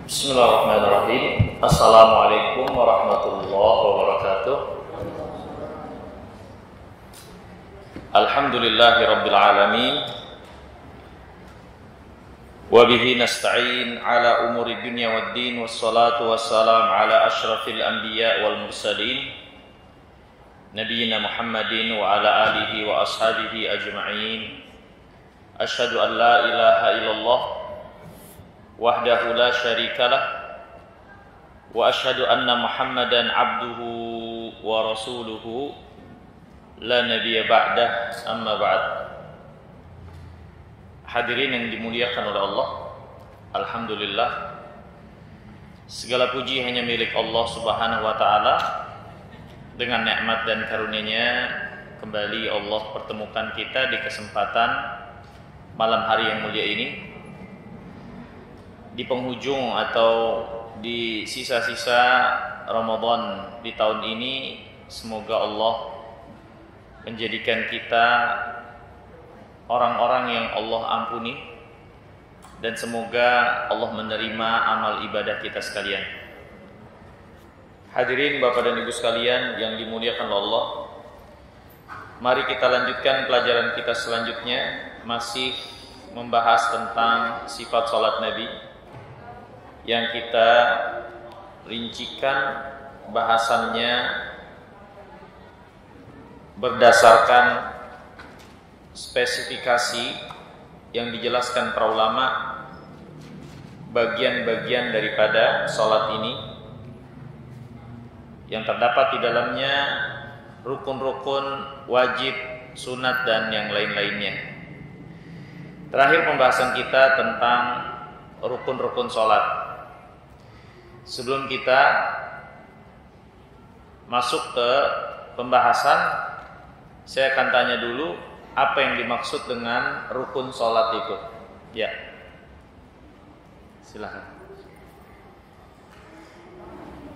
Bismillahirrahmanirrahim. Assalamualaikum warahmatullahi wabarakatuh. Alhamdulillahi rabbil alamin. Wa bihi nasta'in ala umuri dunya waddin, wassalatu wassalam ala asyrafil anbiya wal mursalin Nabiyyina Muhammadin wa ala alihi wa ashabihi ajma'in. Asyhadu an la ilaha illallah wahdahu la syarikalah wa asyhadu anna Muhammadan abduhu wa rasuluhu la nabiyya ba'dah, amma ba'd. Hadirin yang dimuliakan oleh Allah, alhamdulillah, segala puji hanya milik Allah Subhanahu wa taala. Dengan nikmat dan karunia-Nya kembali Allah pertemukan kita di kesempatan malam hari yang mulia ini, di penghujung atau di sisa-sisa Ramadan di tahun ini. Semoga Allah menjadikan kita orang-orang yang Allah ampuni, dan semoga Allah menerima amal ibadah kita sekalian. Hadirin Bapak dan Ibu sekalian yang dimuliakan Allah, mari kita lanjutkan pelajaran kita selanjutnya, masih membahas tentang sifat salat Nabi yang kita rincikan bahasannya berdasarkan spesifikasi yang dijelaskan para ulama, bagian-bagian daripada salat ini yang terdapat di dalamnya rukun-rukun, wajib, sunat, dan yang lain-lainnya. Terakhir pembahasan kita tentang rukun-rukun salat. Sebelum kita masuk ke pembahasan, saya akan tanya dulu apa yang dimaksud dengan rukun salat itu. Ya, silakan.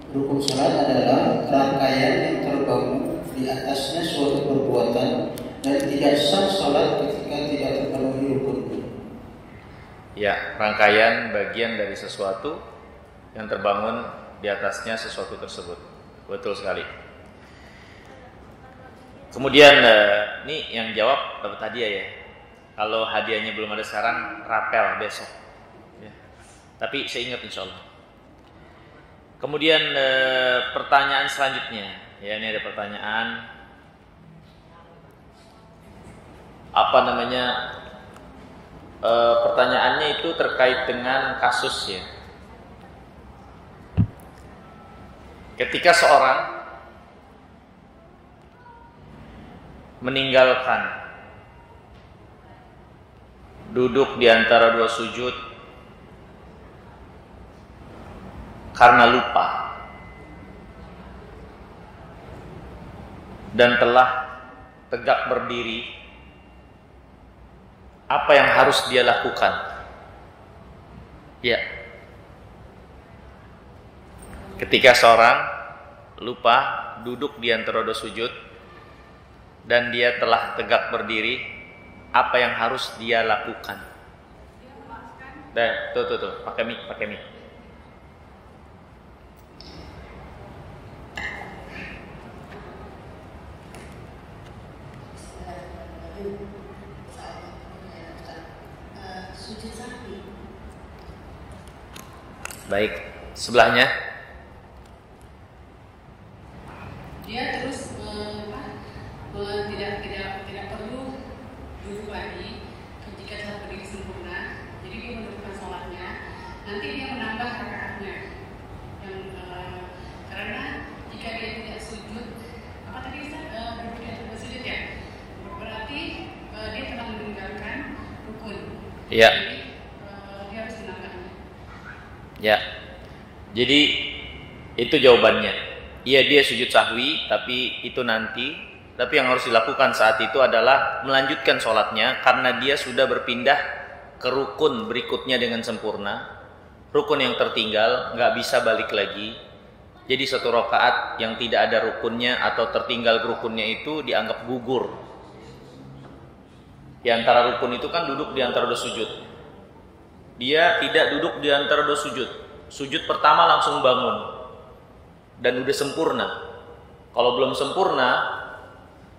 Rukun salat adalah rangkaian yang terbangun di atasnya suatu perbuatan dan tidak sah salat ketika tidak terpenuhi rukun. Ya, rangkaian bagian dari sesuatu yang terbangun di atasnya sesuatu tersebut. Betul sekali. Kemudian ini yang jawab dapat hadiah ya. Kalau hadiahnya belum ada sekarang, rapel besok ya. Tapi saya ingat insya Allah. Kemudian pertanyaan selanjutnya, ya, ini ada pertanyaan apa namanya? Pertanyaannya itu terkait dengan kasus ya. Ketika seorang meninggalkan duduk di antara dua sujud karena lupa dan telah tegak berdiri, apa yang harus dia lakukan? Ya, ketika seorang lupa duduk di antara dua sujud dan dia telah tegak berdiri, apa yang harus dia lakukan? Tuh, pakai mic. Baik, sebelahnya. Dia terus tidak perlu duduk lagi ketika telah berdiri sempurna. Jadi dia mendudukkan sholatnya. Nanti dia menambah rakaatnya. Karena jika dia tidak sujud, apa tadi Ustaz? Tidak sujud ya. Berarti dia telah meninggalkan rukun. Iya. Jadi dia harus menambahnya. Ya. Jadi itu jawabannya. Iya, dia sujud sahwi, tapi itu nanti. Tapi yang harus dilakukan saat itu adalah melanjutkan sholatnya, karena dia sudah berpindah ke rukun berikutnya dengan sempurna. Rukun yang tertinggal nggak bisa balik lagi. Jadi satu rakaat yang tidak ada rukunnya atau tertinggal rukunnya itu dianggap gugur. Di antara rukun itu kan duduk di antara dua sujud. Dia tidak duduk di antara dua sujud. sujud pertama langsung bangun dan udah sempurna. Kalau belum sempurna,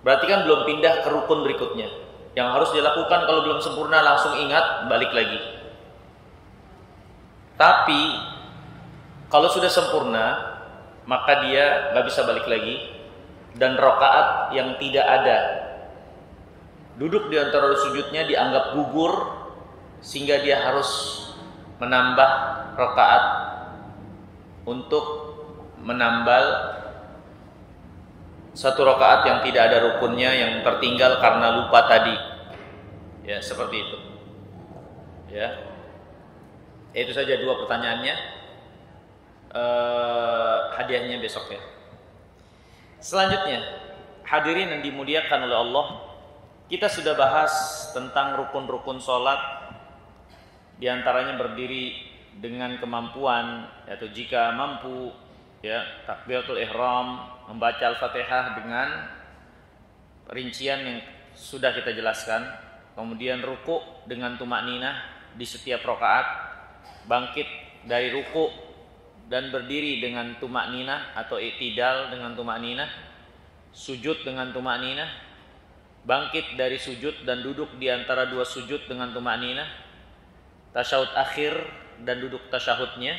berarti kan belum pindah ke rukun berikutnya. Yang harus dilakukan kalau belum sempurna langsung ingat, balik lagi. Tapi kalau sudah sempurna, maka dia nggak bisa balik lagi. Dan rakaat yang tidak ada duduk di antara sujudnya dianggap gugur, sehingga dia harus menambah rakaat untuk menambal satu rakaat yang tidak ada rukunnya yang tertinggal karena lupa tadi. Ya, seperti itu. Ya. Itu saja 2 pertanyaannya. Hadiahnya besok ya. Selanjutnya, hadirin yang dimuliakan oleh Allah, kita sudah bahas tentang rukun-rukun sholat. Di antaranya berdiri dengan kemampuan, yaitu jika mampu, ya, takbiratul ihram, membaca Al-Fatihah dengan rincian yang sudah kita jelaskan. Kemudian ruku dengan tumakninah di setiap rakaat, bangkit dari ruku dan berdiri dengan tumakninah atau i'tidal dengan tumakninah, sujud dengan tumakninah, bangkit dari sujud dan duduk di antara 2 sujud dengan tumakninah, tasyahud akhir dan duduk tasyahudnya,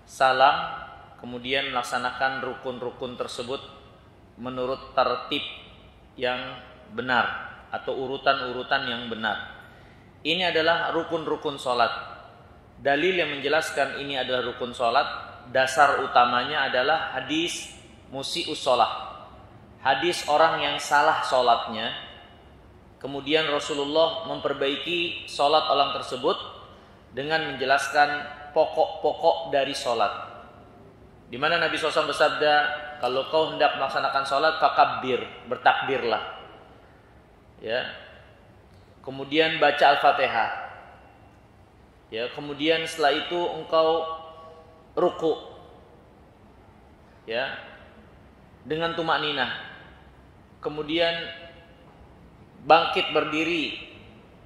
salam, kemudian melaksanakan rukun-rukun tersebut menurut tertib yang benar atau urutan-urutan yang benar. Ini adalah rukun-rukun sholat. Dalil yang menjelaskan ini adalah rukun sholat, dasar utamanya adalah hadis musi'us sholat, hadis orang yang salah sholatnya. Kemudian Rasulullah memperbaiki sholat orang tersebut dengan menjelaskan pokok-pokok dari sholat. Di mana Nabi SAW bersabda, kalau kau hendak melaksanakan sholat, fakabbir, bertakbirlah. Ya. Kemudian baca Al-Fatihah. Ya, kemudian setelah itu engkau ruku. Ya. Dengan tumakninah. Kemudian bangkit berdiri,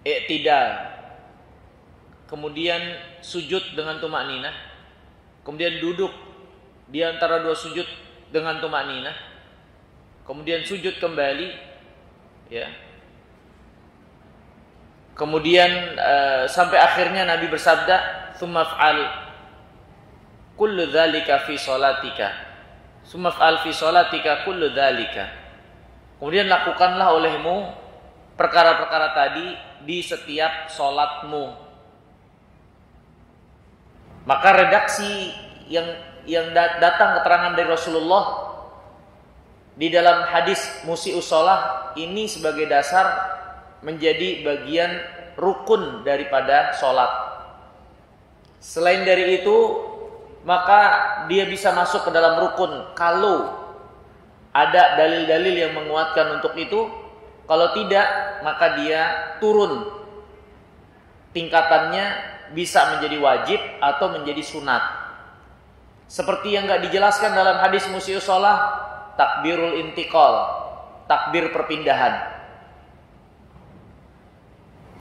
i'tidal. Kemudian sujud dengan tumakninah. Kemudian duduk di antara 2 sujud dengan tumakninah. Kemudian sujud kembali, ya. Kemudian sampai akhirnya Nabi bersabda, "Tsumma fa'al kullu dzalika fi sholatika." "Tsumma fa'al fi sholatika kullu dzalika." Kemudian lakukanlah olehmu perkara-perkara tadi di setiap salatmu. Maka redaksi yang datang keterangan dari Rasulullah di dalam hadis musi'us shalah ini sebagai dasar menjadi bagian rukun daripada sholat. Selain dari itu, maka dia bisa masuk ke dalam rukun kalau ada dalil-dalil yang menguatkan untuk itu. Kalau tidak, maka dia turun tingkatannya, bisa menjadi wajib atau menjadi sunat. Seperti yang enggak dijelaskan dalam hadis musi'us shalah, takbirul intiqal, takbir perpindahan,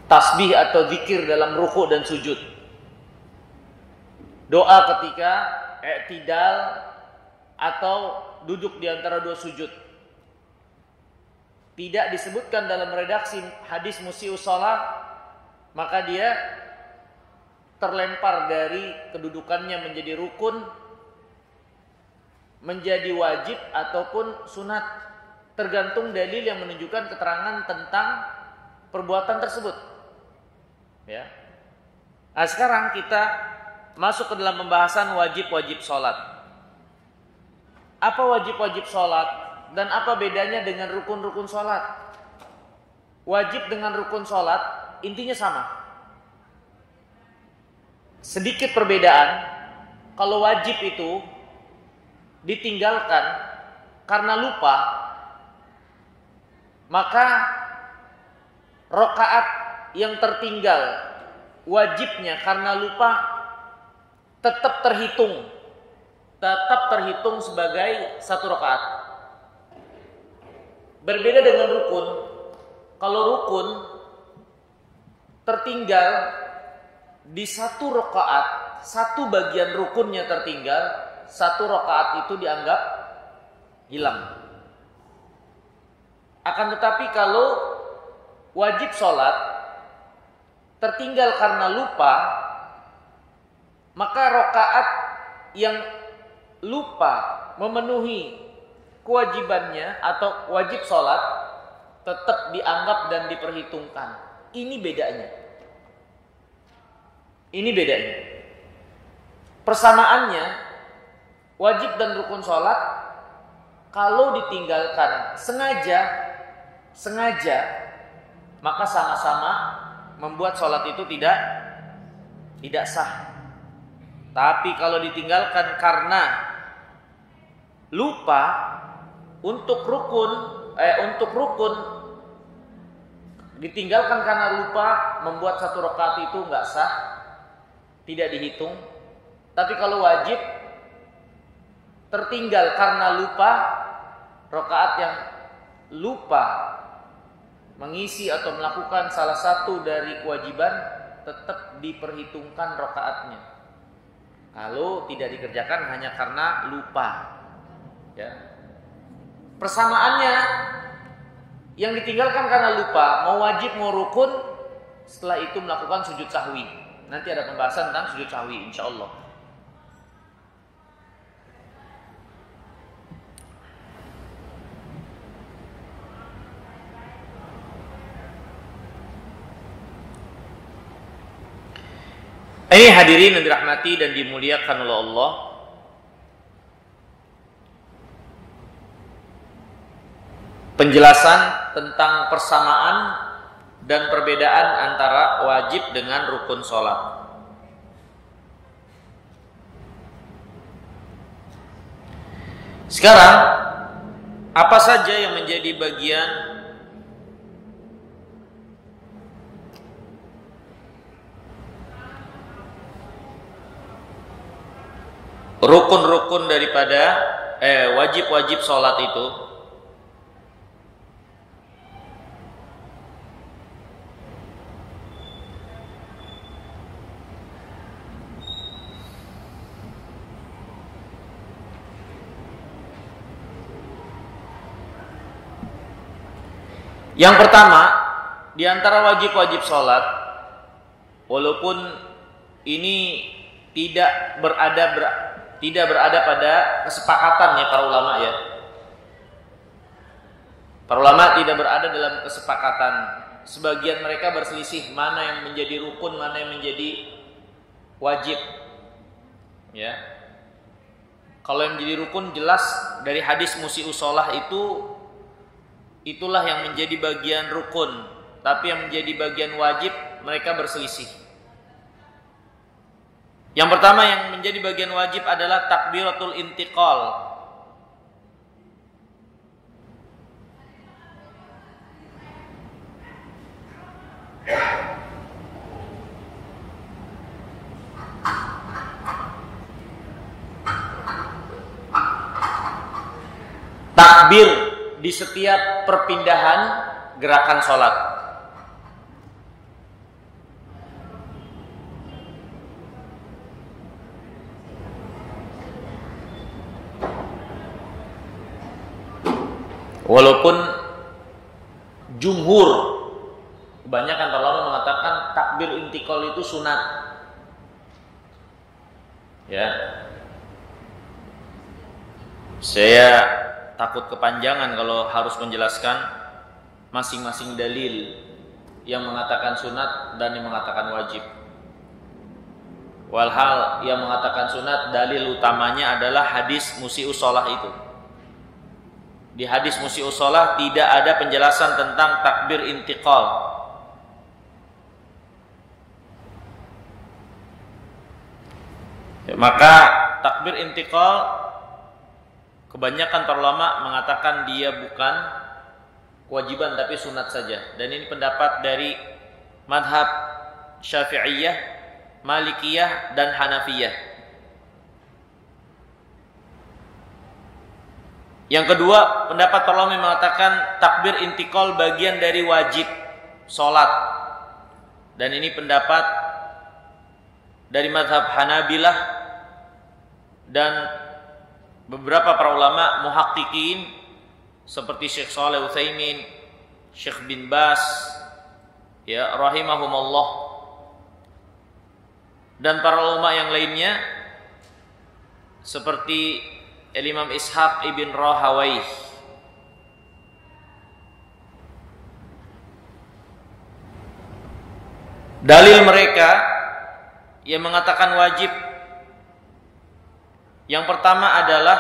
tasbih atau zikir dalam ruku dan sujud, doa ketika i'tidal atau duduk di antara 2 sujud. Tidak disebutkan dalam redaksi hadis musi'us shalah, maka dia terlempar dari kedudukannya menjadi rukun, menjadi wajib ataupun sunat, tergantung dalil yang menunjukkan keterangan tentang perbuatan tersebut. Ya. Nah, sekarang kita masuk ke dalam pembahasan wajib-wajib sholat. Apa wajib-wajib sholat dan apa bedanya dengan rukun-rukun sholat? Wajib dengan rukun sholat intinya sama. Sedikit perbedaan. Kalau wajib itu ditinggalkan karena lupa, maka rakaat yang tertinggal wajibnya karena lupa tetap terhitung sebagai 1 rakaat. Berbeda dengan rukun. Kalau rukun tertinggal di 1 rakaat satu bagian rukunnya tertinggal, satu rakaat itu dianggap hilang. Akan tetapi kalau wajib sholat tertinggal karena lupa, maka rakaat yang lupa memenuhi kewajibannya atau wajib sholat tetap dianggap dan diperhitungkan. Ini bedanya. Ini bedanya. Persamaannya, wajib dan rukun sholat kalau ditinggalkan sengaja, maka sama-sama membuat sholat itu tidak sah. Tapi kalau ditinggalkan karena lupa, untuk rukun ditinggalkan karena lupa, membuat satu rakaat itu nggak sah, tidak dihitung. Tapi kalau wajib tertinggal karena lupa, rakaat yang lupa mengisi atau melakukan salah satu dari kewajiban tetap diperhitungkan rakaatnya. Kalau tidak dikerjakan hanya karena lupa, ya. Persamaannya, yang ditinggalkan karena lupa, mau wajib mau rukun, setelah itu melakukan sujud sahwi. Nanti ada pembahasan tentang sujud sahwi, insyaallah. Ini hadirin yang dirahmati dan dimuliakan oleh Allah. Penjelasan tentang persamaan dan perbedaan antara wajib dengan rukun sholat. Sekarang, apa saja yang menjadi bagian rukun-rukun daripada wajib-wajib sholat itu? Yang pertama, di antara wajib-wajib sholat, walaupun ini tidak berada pada kesepakatannya para ulama, ya. Para ulama tidak berada dalam kesepakatan. Sebagian mereka berselisih mana yang menjadi rukun, mana yang menjadi wajib. Ya. Kalau yang menjadi rukun jelas dari hadis musi'us shalah itulah yang menjadi bagian rukun. Tapi yang menjadi bagian wajib mereka berselisih. Yang pertama yang menjadi bagian wajib adalah takbiratul intiqal. Takbir di setiap perpindahan gerakan sholat. Walaupun jumhur, kebanyakan para ulama mengatakan takbir intiqal itu sunat. Ya. Saya takut kepanjangan kalau harus menjelaskan masing-masing dalil yang mengatakan sunat dan yang mengatakan wajib. Walhal yang mengatakan sunat, dalil utamanya adalah hadis musi'us shalah itu. Di hadis musi'us shalah tidak ada penjelasan tentang takbir intiqal. Ya, maka takbir intiqal kebanyakan para ulama mengatakan dia bukan kewajiban tapi sunat saja. Dan ini pendapat dari madhab Syafi'iyah, Malikiyah dan Hanafiyah. Yang kedua, pendapat para ulama mengatakan takbir intiqal bagian dari wajib sholat. Dan ini pendapat dari mazhab Hanabilah dan beberapa para ulama muhaqqiqin seperti Syekh Shalih Utsaimin, Syekh bin Bas, ya rahimahumullah, dan para ulama yang lainnya seperti Imam Ishaq ibn Rahawayh. Dalil mereka yang mengatakan wajib, yang pertama adalah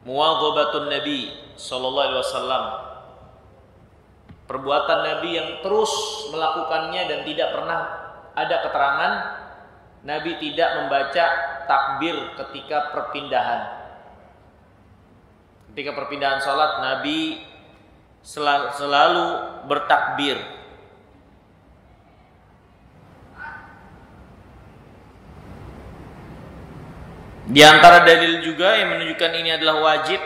muwadzabatun Nabi sallallahu alaihi wasallam, perbuatan Nabi yang terus melakukannya dan tidak pernah ada keterangan Nabi tidak membaca takbir ketika perpindahan. Ketika perpindahan salat Nabi selalu bertakbir. Di antara dalil juga yang menunjukkan ini adalah wajib,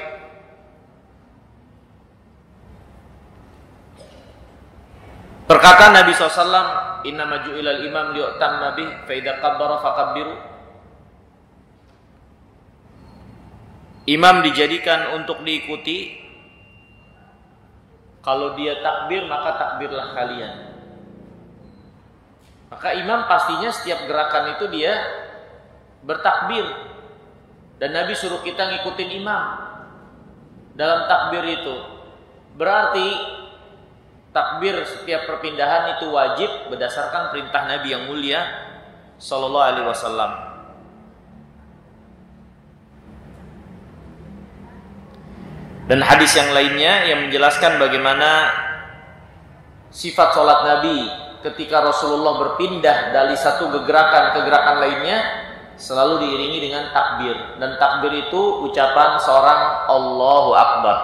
perkataan Nabi SAW, innama ju'ilal imam liyu'tamma bih fa idza kabbara fakabbiru. Imam dijadikan untuk diikuti, kalau dia takbir maka takbirlah kalian. Maka imam pastinya setiap gerakan itu dia bertakbir. Dan Nabi suruh kita ngikutin imam dalam takbir itu. Berarti takbir setiap perpindahan itu wajib berdasarkan perintah Nabi yang mulia sallallahu alaihi wasallam. Dan hadis yang lainnya yang menjelaskan bagaimana sifat salat Nabi ketika Rasulullah berpindah dari satu gerakan ke gerakan lainnya selalu diiringi dengan takbir, dan takbir itu ucapan seorang Allahu Akbar.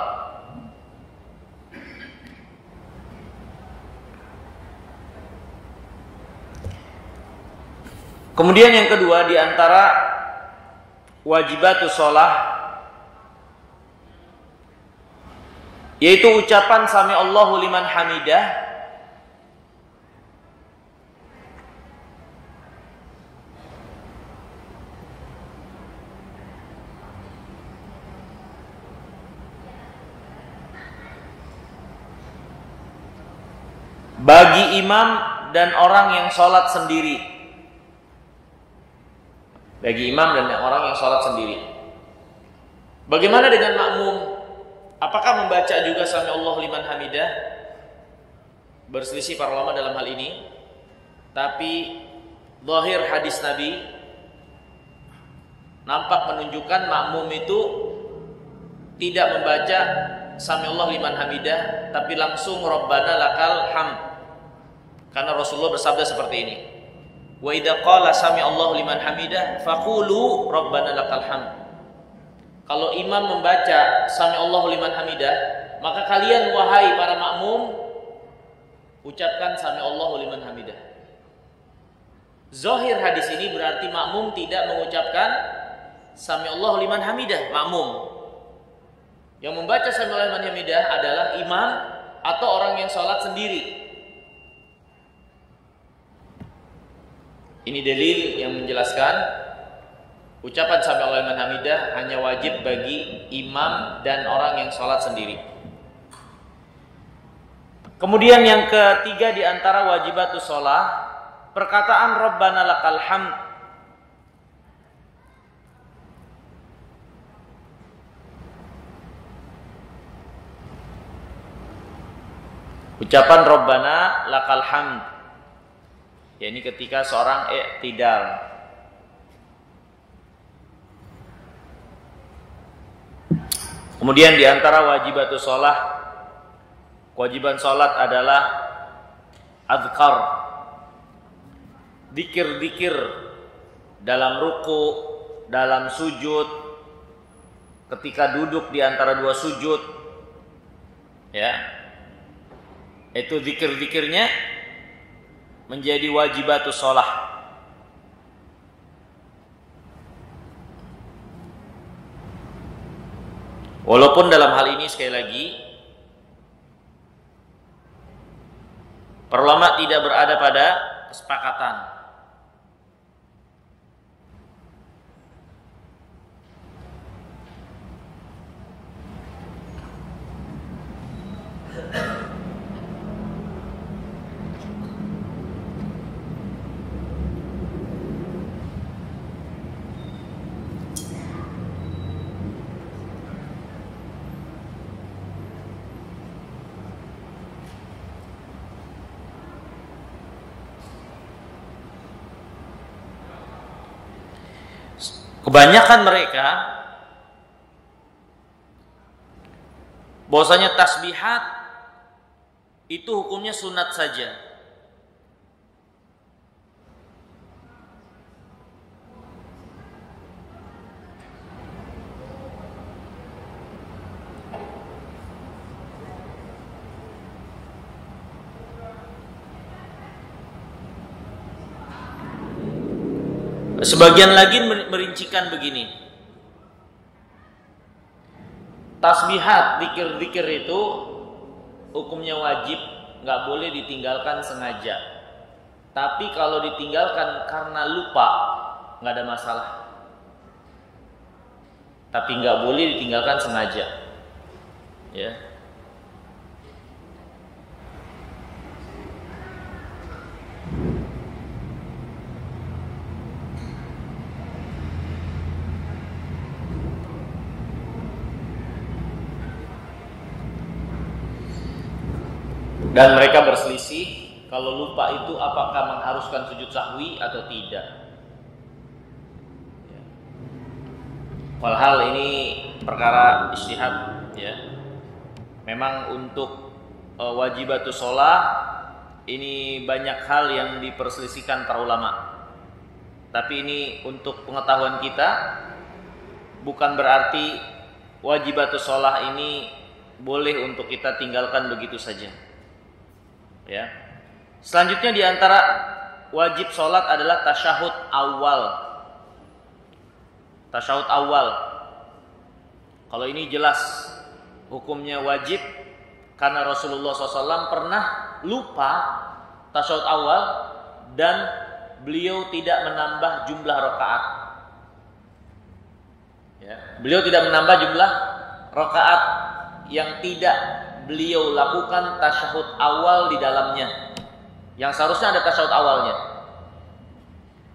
Kemudian yang kedua di antara wajibatus shalah yaitu ucapan sami Allahu liman hamidah bagi imam dan orang yang sholat sendiri. Bagi imam dan orang yang sholat sendiri. Bagaimana dengan makmum? Apakah membaca juga sami Allahu liman hamidah? Berselisih para ulama dalam hal ini. Tapi zahir hadis Nabi nampak menunjukkan makmum itu tidak membaca sami Allahu liman hamidah, tapi langsung Rabbana lakal hamd. Karena Rasulullah bersabda seperti ini. Wa idza qala sami Allahu liman hamidah faqulu Rabbana lakal hamd. Kalau imam membaca sami Allahu liman hamidah, maka kalian wahai para makmum ucapkan sami Allahu liman hamidah. Zahir hadis ini berarti makmum tidak mengucapkan sami Allahu liman hamidah, makmum. Yang membaca sami Allahu liman hamidah adalah imam atau orang yang sholat sendiri. Ini dalil yang menjelaskan ucapan sami Allahu liman hamidah hanya wajib bagi imam dan orang yang sholat sendiri. Kemudian yang ketiga di antara wajibatus shalah, perkataan Rabbana lakal hamd. Ucapan Rabbana lakal hamd, ya ini ketika seorang i'tidal. Kemudian di antara wajibatus shalah, kewajiban salat adalah azkar, zikir-zikir dalam ruku, dalam sujud, ketika duduk di antara dua sujud, ya. Itu zikir-zikirnya menjadi wajibatus shalah. Walaupun dalam hal ini sekali lagi para ulama tidak berada pada kesepakatan. Kebanyakan mereka bahwasanya tasbihat itu hukumnya sunat saja. Sebagian lagi merincikan begini. Tasbihat, zikir-zikir itu hukumnya wajib, nggak boleh ditinggalkan sengaja. Tapi kalau ditinggalkan karena lupa, nggak ada masalah. Tapi nggak boleh ditinggalkan sengaja. Ya. Dan mereka berselisih kalau lupa itu apakah mengharuskan sujud sahwi atau tidak. Walhal ini perkara ijtihad, ya. Memang untuk wajibatus shalah ini banyak hal yang diperselisihkan para ulama. Tapi ini untuk pengetahuan kita, bukan berarti wajibatus shalah ini boleh untuk kita tinggalkan begitu saja. Ya. Selanjutnya di antara wajib sholat adalah tasyahud awal. Tasyahud awal. Kalau ini jelas hukumnya wajib karena Rasulullah SAW pernah lupa tasyahud awal dan beliau tidak menambah jumlah rakaat. Ya. Beliau tidak menambah jumlah rakaat yang tidak beliau lakukan tasyahud awal di dalamnya, yang seharusnya ada tasyahud awalnya.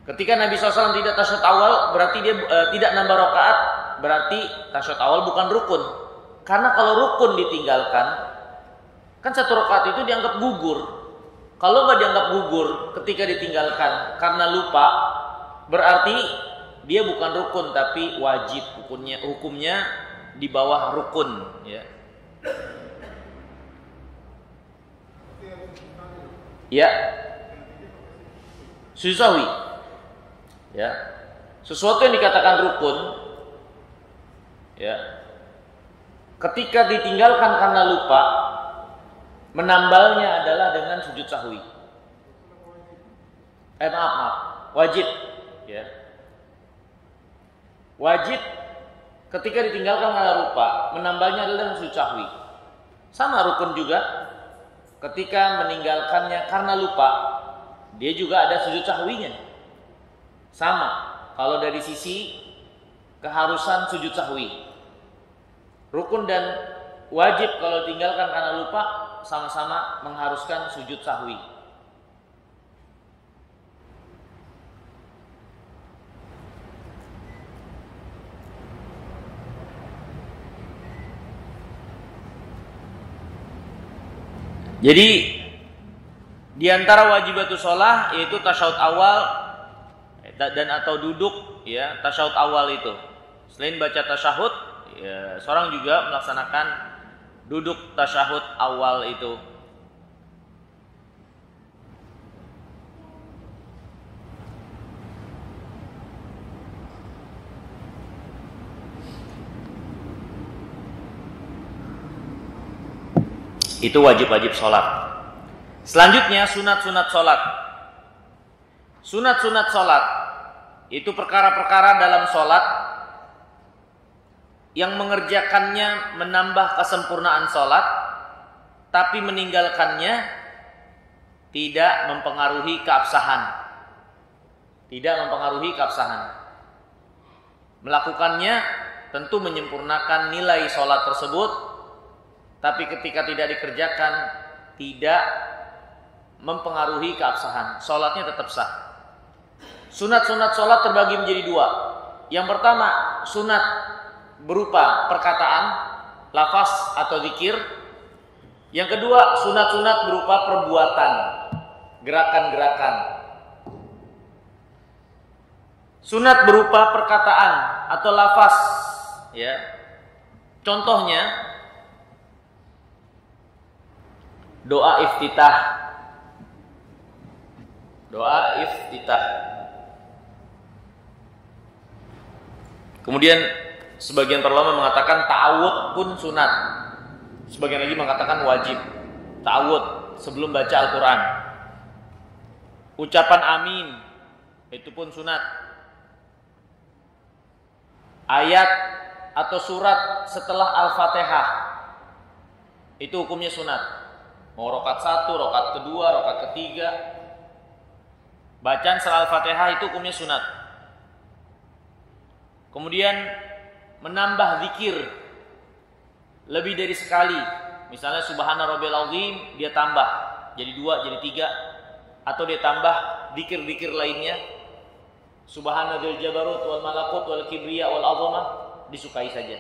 Ketika Nabi SAW tidak tasyahud awal, berarti dia tidak nambah rakaat, berarti tasyahud awal bukan rukun. Karena kalau rukun ditinggalkan, kan satu rakaat itu dianggap gugur. Kalau nggak dianggap gugur ketika ditinggalkan karena lupa, berarti dia bukan rukun tapi wajib, hukumnya di bawah rukun, ya. Ya, sujud sahwi. Ya, sesuatu yang dikatakan rukun, ya, ketika ditinggalkan karena lupa, menambalnya adalah dengan sujud sahwi. Maaf, wajib. Ya, wajib ketika ditinggalkan karena lupa, menambalnya adalah dengan sujud sahwi. Sama rukun juga. Ketika meninggalkannya karena lupa, dia juga ada sujud sahwinya. Sama, kalau dari sisi keharusan sujud sahwi. Rukun dan wajib kalau tinggalkan karena lupa sama-sama mengharuskan sujud sahwi. Jadi di antara wajibatus shalah yaitu tasyahud awal dan atau duduk, ya, tasyahud awal itu. Selain baca tasyahud, ya, seorang juga melaksanakan duduk tasyahud awal itu. Itu wajib-wajib sholat. Selanjutnya sunat-sunat sholat. Sunat-sunat sholat itu perkara-perkara dalam sholat yang mengerjakannya menambah kesempurnaan sholat, tapi meninggalkannya tidak mempengaruhi keabsahan. Tidak mempengaruhi keabsahan. Melakukannya tentu menyempurnakan nilai sholat tersebut, tapi ketika tidak dikerjakan tidak mempengaruhi keabsahan, sholatnya tetap sah. Sunat-sunat sholat terbagi menjadi dua. Yang pertama sunat berupa perkataan, lafaz atau zikir. Yang kedua sunat-sunat berupa perbuatan, gerakan-gerakan. Sunat berupa perkataan atau lafaz, ya. Contohnya doa iftitah. Doa iftitah. Kemudian sebagian para ulama mengatakan ta'awud pun sunat. Sebagian lagi mengatakan wajib. Ta'awud sebelum baca Al-Quran. Ucapan amin itu pun sunat. Ayat atau surat setelah Al-Fatihah itu hukumnya sunat. Mau rokat 1, rokat kedua, rokat ketiga, bacaan setelah Al-Fatihah itu hukumnya sunat. Kemudian menambah zikir lebih dari sekali. Misalnya subhana rabbiyal azim, dia tambah jadi 2, jadi 3, atau dia tambah zikir-zikir lainnya. Subhana dzil jabarut wal malakut wal kibriya wal azamah, disukai saja.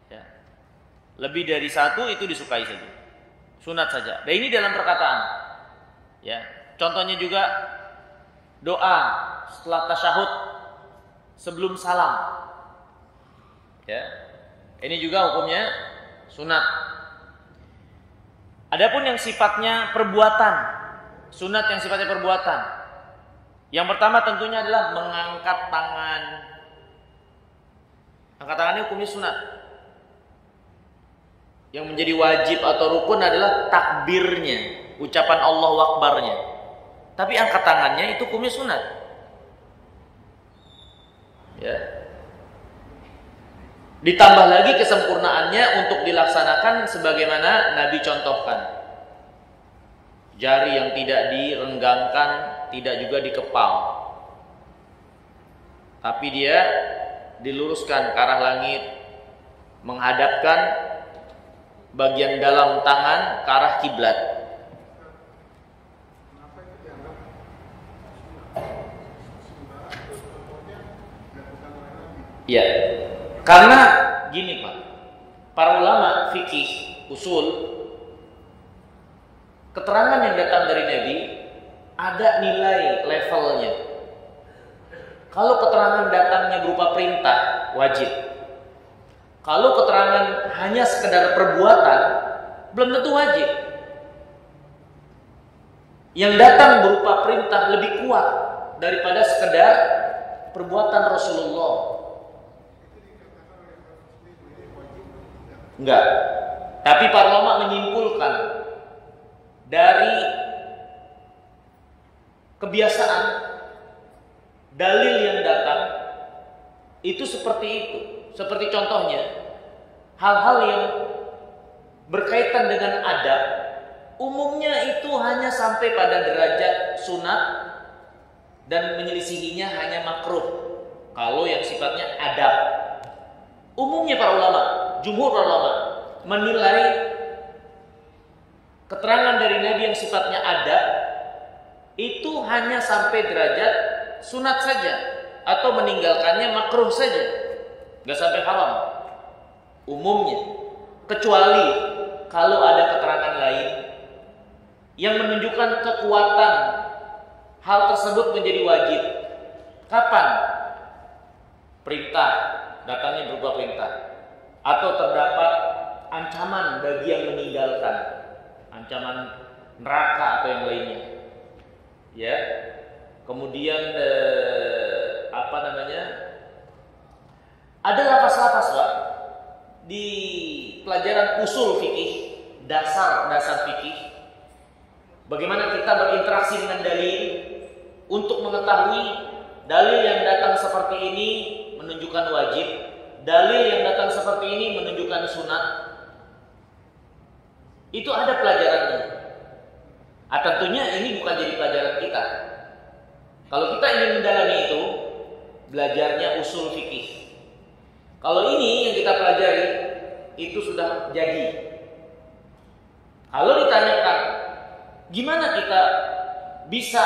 Ya. Lebih dari 1 itu disukai saja. Sunat saja. Dan ini dalam perkataan. Ya. Contohnya juga doa setelah tasyahud sebelum salam. Ya. Ini juga hukumnya sunat. Adapun yang sifatnya perbuatan, sunat yang sifatnya perbuatan. Yang pertama tentunya adalah mengangkat tangan. Angkat tangannya hukumnya sunat. Yang menjadi wajib atau rukun adalah takbirnya, ucapan Allahu Akbarnya. Tapi angkat tangannya itu hukumnya sunat. Ya. Ditambah lagi kesempurnaannya untuk dilaksanakan sebagaimana Nabi contohkan. Jari yang tidak direnggangkan, tidak juga dikepal, tapi dia diluruskan ke arah langit, menghadapkan bagian dalam tangan ke arah kiblat. Ya, karena gini Pak, para ulama fikih usul, keterangan yang datang dari Nabi ada nilai levelnya. Kalau keterangan datangnya berupa perintah, wajib. Kalau keterangan hanya sekedar perbuatan, belum tentu wajib. Yang datang berupa perintah lebih kuat daripada sekedar perbuatan Rasulullah. Enggak. Tapi para ulama menyimpulkan dari kebiasaan dalil yang datang itu seperti itu. Seperti contohnya hal-hal yang berkaitan dengan adab, umumnya itu hanya sampai pada derajat sunat dan menyelisihinya hanya makruh. Kalau yang sifatnya adab, umumnya para ulama, jumhur para ulama menilai keterangan dari Nabi yang sifatnya adab itu hanya sampai derajat sunat saja atau meninggalkannya makruh saja, nggak sampai haram umumnya, kecuali kalau ada keterangan lain yang menunjukkan kekuatan hal tersebut menjadi wajib. Kapan? Perintah, datangnya berupa perintah, atau terdapat ancaman bagi yang meninggalkan, ancaman neraka atau yang lainnya. Ya, kemudian ada lafaz-lafaz Pak di pelajaran usul fikih, dasar fikih, bagaimana kita berinteraksi dengan dalil untuk mengetahui dalil yang datang seperti ini menunjukkan wajib, dalil yang datang seperti ini menunjukkan sunat. Itu ada pelajarannya. Tentunya ini bukan jadi pelajaran kita. Kalau kita ingin mendalami itu, belajarnya usul fikih. Kalau ini yang kita pelajari itu sudah jadi. Kalau ditanyakan gimana kita bisa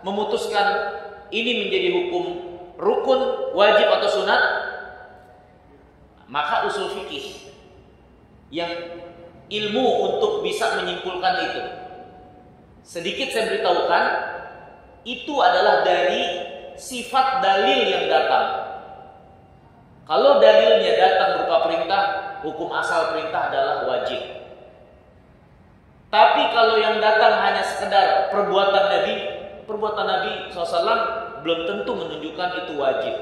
memutuskan ini menjadi hukum rukun, wajib atau sunat, maka usul fikih yang ilmu untuk bisa menyimpulkan itu. Sedikit saya beritahukan, itu adalah dari sifat dalil yang datang. Kalau dalilnya datang berupa perintah, hukum asal perintah adalah wajib. Tapi kalau yang datang hanya sekedar perbuatan Nabi SAW belum tentu menunjukkan itu wajib.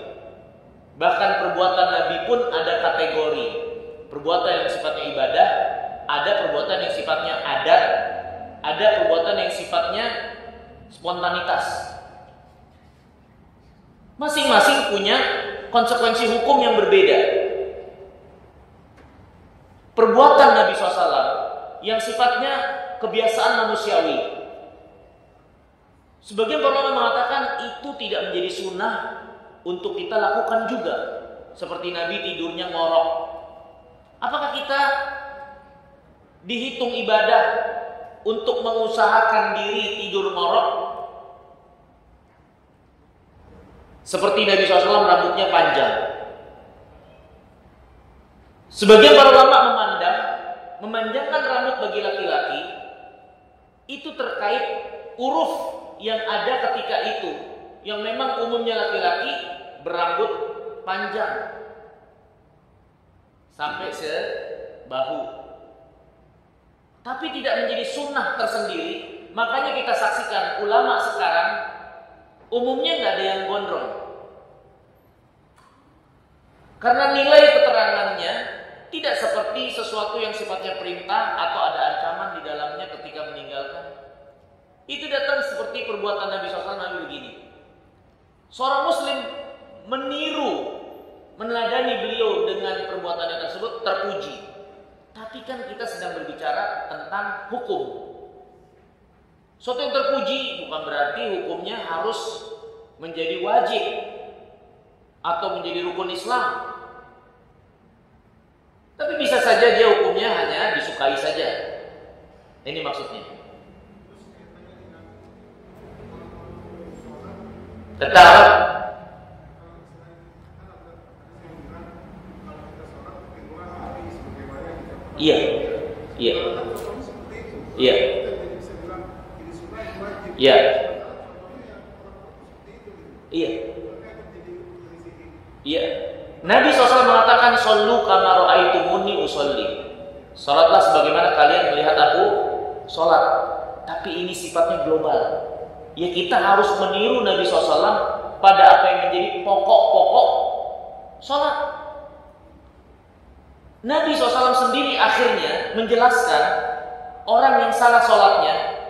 Bahkan perbuatan Nabi pun ada kategori. Perbuatan yang sifatnya ibadah, ada perbuatan yang sifatnya adat, ada perbuatan yang sifatnya spontanitas. Masing-masing punya konsekuensi hukum yang berbeda. Perbuatan Nabi SAW yang sifatnya kebiasaan manusiawi, sebagian ulama mengatakan itu tidak menjadi sunnah untuk kita lakukan juga. Seperti Nabi tidurnya ngorok. Apakah kita dihitung ibadah untuk mengusahakan diri tidur ngorok? Seperti Nabi SAW rambutnya panjang. Sebagian para ulama memanjangkan rambut bagi laki-laki itu terkait uruf yang ada ketika itu, yang memang umumnya laki-laki berambut panjang sampai sebahu, tapi tidak menjadi sunnah tersendiri. Makanya kita saksikan ulama sekarang umumnya nggak ada yang gondrong, karena nilai keterangannya tidak seperti sesuatu yang sifatnya perintah atau ada ancaman di dalamnya ketika meninggalkan. Itu datang seperti perbuatan Nabi SAW. Nabi begini, seorang muslim meniru, meneladani beliau dengan perbuatannya tersebut terpuji. Tapi kan kita sedang berbicara tentang hukum. Suatu yang terpuji bukan berarti hukumnya harus menjadi wajib atau menjadi rukun Islam. Tapi bisa saja dia hukumnya hanya disukai saja. Ini maksudnya. Tetap. Iya. Iya. Iya. Iya. Iya. Iya. Nabi SAW mengatakan, "Shollu kama ra'aitumuni usolli." Salatlah sebagaimana kalian melihat aku salat. Tapi ini sifatnya global. Ya, kita harus meniru Nabi SAW pada apa yang menjadi pokok-pokok salat. Nabi SAW sendiri akhirnya menjelaskan orang yang salah salatnya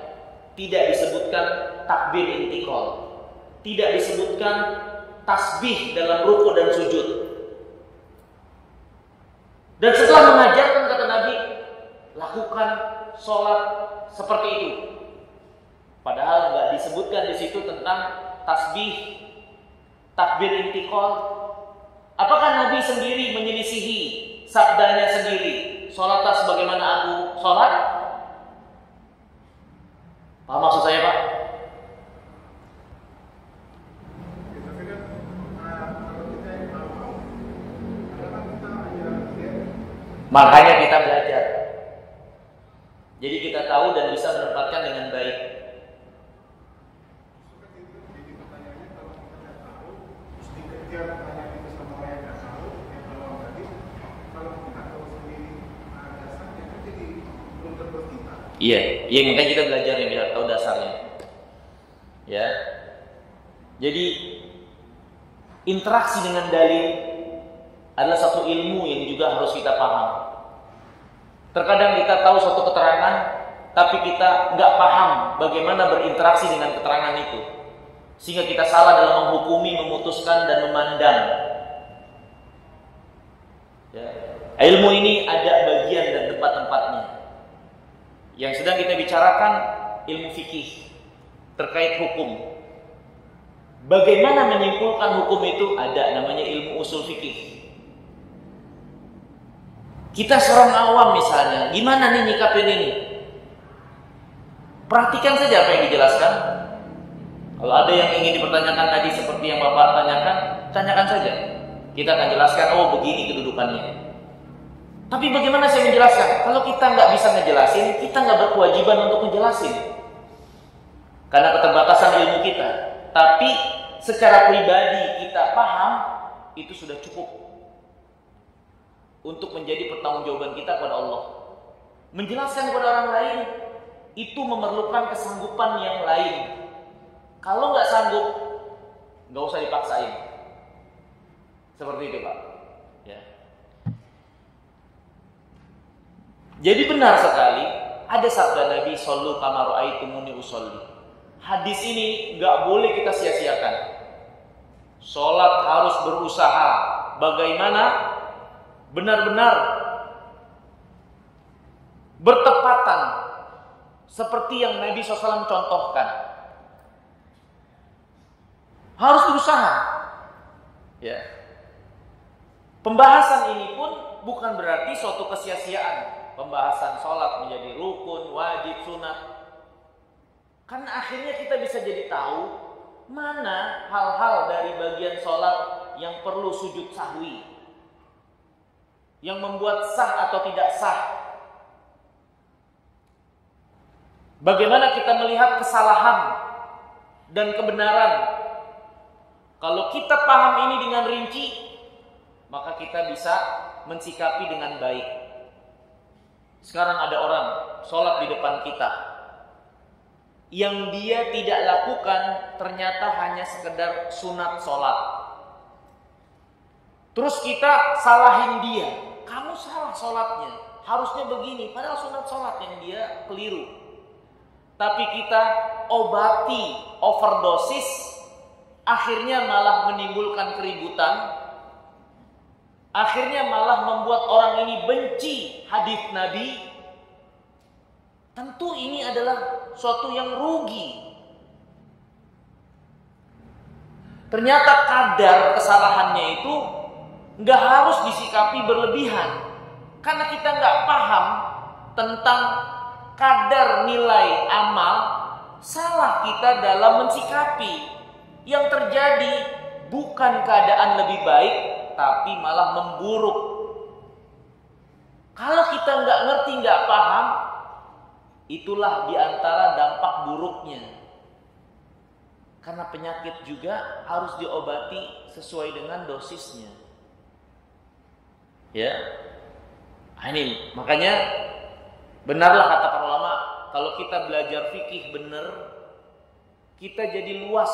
tidak disebutkan takbir intikal, tidak disebutkan tasbih dalam ruku dan sujud. Dan setelah mengajarkan, kata Nabi, lakukan sholat seperti itu. Padahal nggak disebutkan di situ tentang tasbih, takbir intikal. Apakah Nabi sendiri menyelisihi sabdanya sendiri? Sholatlah sebagaimana aku sholat. Paham maksud saya, Pak? Makanya kita belajar. Jadi kita tahu dan bisa menempatkan dengan baik. Iya, makanya kita belajar yang biar tahu dasarnya. Ya. Jadi interaksi dengan dalil adalah satu ilmu yang juga harus kita paham. Terkadang kita tahu suatu keterangan, tapi kita nggak paham bagaimana berinteraksi dengan keterangan itu, sehingga kita salah dalam menghukumi, memutuskan, dan memandang. Ya. Ilmu ini ada bagian dan tempat-tempatnya. Yang sedang kita bicarakan ilmu fikih terkait hukum. Bagaimana menyimpulkan hukum itu ada namanya ilmu usul fikih. Kita seorang awam misalnya, gimana nih nyikapin ini? Perhatikan saja apa yang dijelaskan. Kalau ada yang ingin dipertanyakan tadi seperti yang Bapak tanyakan, tanyakan saja. Kita akan jelaskan, oh begini kedudukannya. Tapi bagaimana saya menjelaskan? Kalau kita nggak bisa ngejelasin, kita nggak berkewajiban untuk ngejelasin. Karena keterbatasan ilmu kita. Tapi secara pribadi kita paham, itu sudah cukup untuk menjadi pertanggungjawaban kita kepada Allah. Menjelaskan kepada orang lain itu memerlukan kesanggupan yang lain. Kalau nggak sanggup, nggak usah dipaksain. Seperti itu, Pak. Ya. Jadi benar sekali ada sabda Nabi Shallu kama ra'aitumuni usolli. Hadis ini nggak boleh kita sia-siakan. Sholat harus berusaha. Bagaimana benar-benar bertepatan seperti yang Nabi SAW contohkan. Harus berusaha. Ya. Pembahasan ini pun bukan berarti suatu kesia-siaan. Pembahasan sholat menjadi rukun, wajib, sunat. Karena akhirnya kita bisa jadi tahu mana hal-hal dari bagian sholat yang perlu sujud sahwi, yang membuat sah atau tidak sah. Bagaimana kita melihat kesalahan dan kebenaran. Kalau kita paham ini dengan rinci, maka kita bisa mensikapi dengan baik. Sekarang ada orang sholat di depan kita, yang dia tidak lakukan ternyata hanya sekedar sunat sholat. Terus kita salahin dia, kamu salah sholatnya, harusnya begini, padahal sunat sholat yang dia keliru. Tapi kita obati overdosis, akhirnya malah menimbulkan keributan, akhirnya malah membuat orang ini benci hadis Nabi. Tentu ini adalah suatu yang rugi. Ternyata kadar kesalahannya itu nggak harus disikapi berlebihan, karena kita nggak paham tentang kadar nilai amal. Salah kita dalam mensikapi. Yang terjadi bukan keadaan lebih baik, tapi malah memburuk. Kalau kita nggak ngerti, nggak paham, itulah diantara dampak buruknya. Karena penyakit juga harus diobati sesuai dengan dosisnya. Ya, ini makanya benarlah kata para ulama, kalau kita belajar fikih benar, kita jadi luas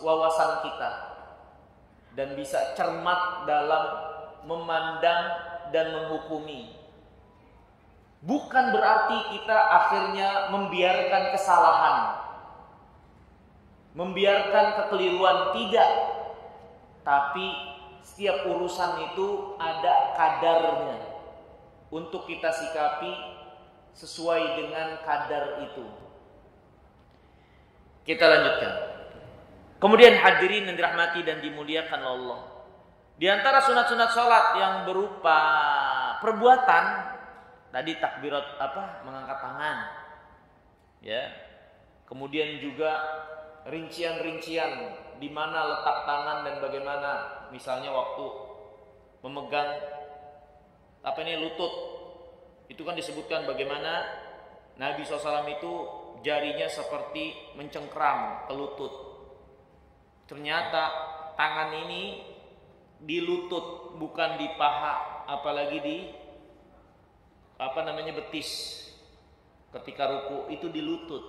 wawasan kita dan bisa cermat dalam memandang dan menghukumi. Bukan berarti kita akhirnya membiarkan kesalahan, membiarkan kekeliruan, tidak. Tapi setiap urusan itu ada kadarnya untuk kita sikapi sesuai dengan kadar itu. Kita lanjutkan. Kemudian hadirin yang dirahmati dan dimuliakan Allah, di antara sunat-sunat sholat yang berupa perbuatan, tadi takbirat mengangkat tangan, ya. Kemudian juga rincian-rincian di mana letak tangan dan bagaimana, misalnya waktu memegang lutut, itu kan disebutkan bagaimana Nabi SAW itu jarinya seperti mencengkram ke lutut. Ternyata tangan ini di lutut, bukan di paha, apalagi di betis. Ketika ruku itu di lutut.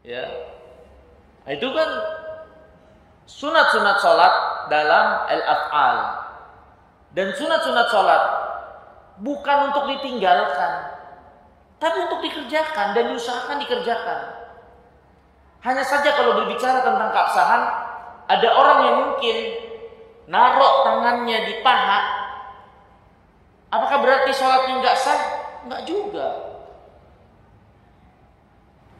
Ya. Nah, itu kan sunat-sunat sholat dalam al-af'al. Dan sunat-sunat sholat bukan untuk ditinggalkan, tapi untuk dikerjakan dan diusahakan dikerjakan. Hanya saja kalau berbicara tentang keabsahan, ada orang yang mungkin narok tangannya di paha. Apakah berarti sholatnya nggak sah? Nggak juga.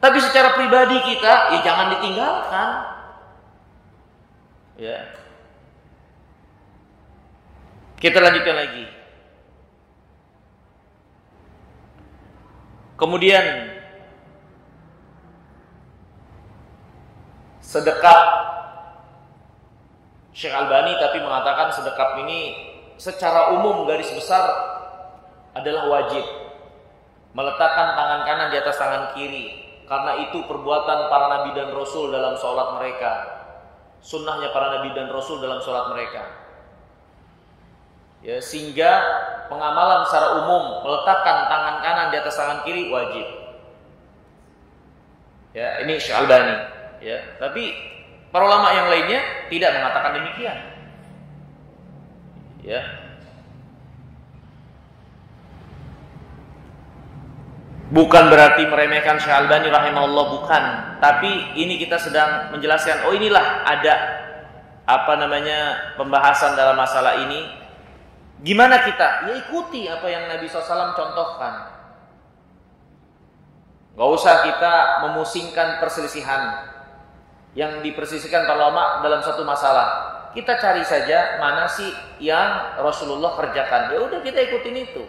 Tapi secara pribadi kita, ya jangan ditinggalkan. Ya. Kita lanjutkan lagi. Kemudian sedekap, Syekh Albani tapi mengatakan sedekap ini secara umum garis besar adalah wajib. Meletakkan tangan kanan di atas tangan kiri, karena itu perbuatan para nabi dan rasul dalam sholat mereka. sunnahnya para nabi dan rasul dalam sholat mereka. Ya, sehingga pengamalan secara umum meletakkan tangan kanan di atas tangan kiri wajib. Ya, ini Syalbani. Ya, tapi para ulama yang lainnya tidak mengatakan demikian. Ya. Bukan berarti meremehkan Syalbani rahimahullah, bukan. Tapi ini kita sedang menjelaskan, oh inilah ada pembahasan dalam masalah ini. Gimana kita? Ya ikuti apa yang Nabi SAW contohkan. Gak usah kita memusingkan perselisihan yang diperselisihkan para ulama dalam satu masalah. Kita cari saja mana sih yang Rasulullah kerjakan. Ya udah kita ikutin itu.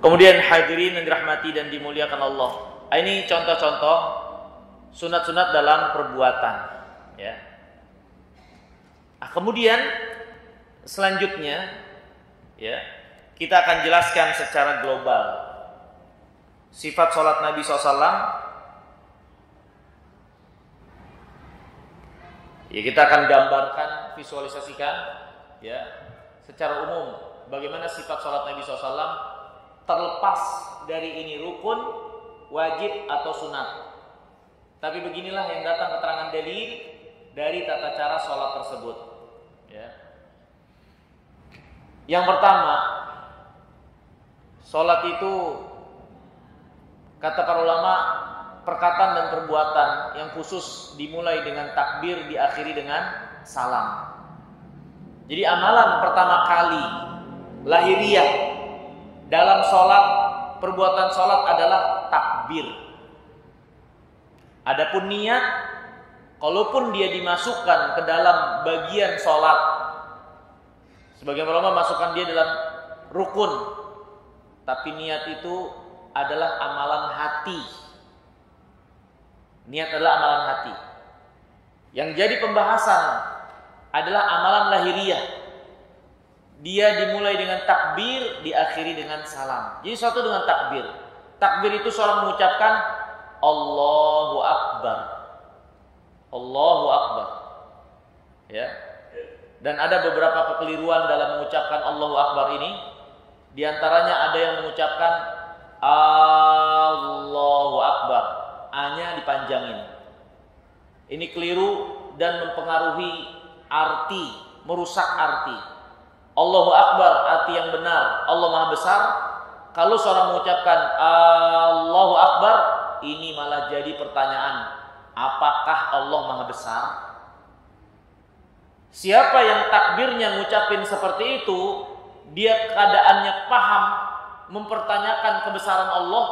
Kemudian hadirin yang dirahmati dan dimuliakan Allah. Ini contoh-contoh sunat-sunat dalam perbuatan. Ya. Kemudian selanjutnya, ya, kita akan jelaskan secara global sifat sholat Nabi SAW. Ya, kita akan gambarkan, visualisasikan, ya, secara umum bagaimana sifat sholat Nabi SAW terlepas dari ini rukun, wajib atau sunat. Tapi beginilah yang datang keterangan dalil dari tata cara sholat tersebut. Ya. Yang pertama, sholat itu kata para ulama perkataan dan perbuatan yang khusus dimulai dengan takbir, diakhiri dengan salam. Jadi amalan pertama kali lahiriah dalam sholat, perbuatan sholat adalah takbir. Adapun niat, kalaupun dia dimasukkan ke dalam bagian sholat, sebagian ulama masukkan dia dalam rukun, tapi niat itu adalah amalan hati. Niat adalah amalan hati. Yang jadi pembahasan adalah amalan lahiriah. Dia dimulai dengan takbir, diakhiri dengan salam. Jadi suatu dengan takbir. Takbir itu seorang mengucapkan Allahu Akbar. Allahu Akbar. Ya. Dan ada beberapa kekeliruan dalam mengucapkan Allahu Akbar ini. Di antaranya ada yang mengucapkan Allahu Akbar, A-nya dipanjangin. Ini keliru dan mempengaruhi arti, merusak arti. Allahu Akbar arti yang benar, Allah Maha Besar. Kalau seorang mengucapkan Allahu Akbar, ini malah jadi pertanyaan, apakah Allah Maha Besar? Siapa yang takbirnya ngucapin seperti itu, dia keadaannya paham, mempertanyakan kebesaran Allah,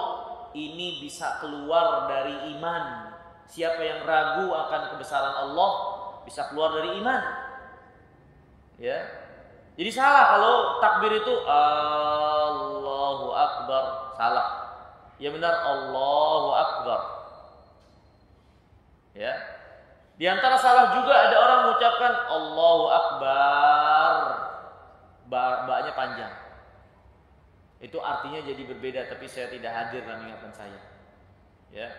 ini bisa keluar dari iman. Siapa yang ragu akan kebesaran Allah bisa keluar dari iman. Ya. Jadi salah kalau takbir itu Allahu Akbar, salah. Ya benar Allahu Akbar. Ya. Di antara salah juga ada orang mengucapkan Allahu Akbar, ba-nya panjang. Itu artinya jadi berbeda, tapi saya tidak hadir dalam ingatan saya. Ya.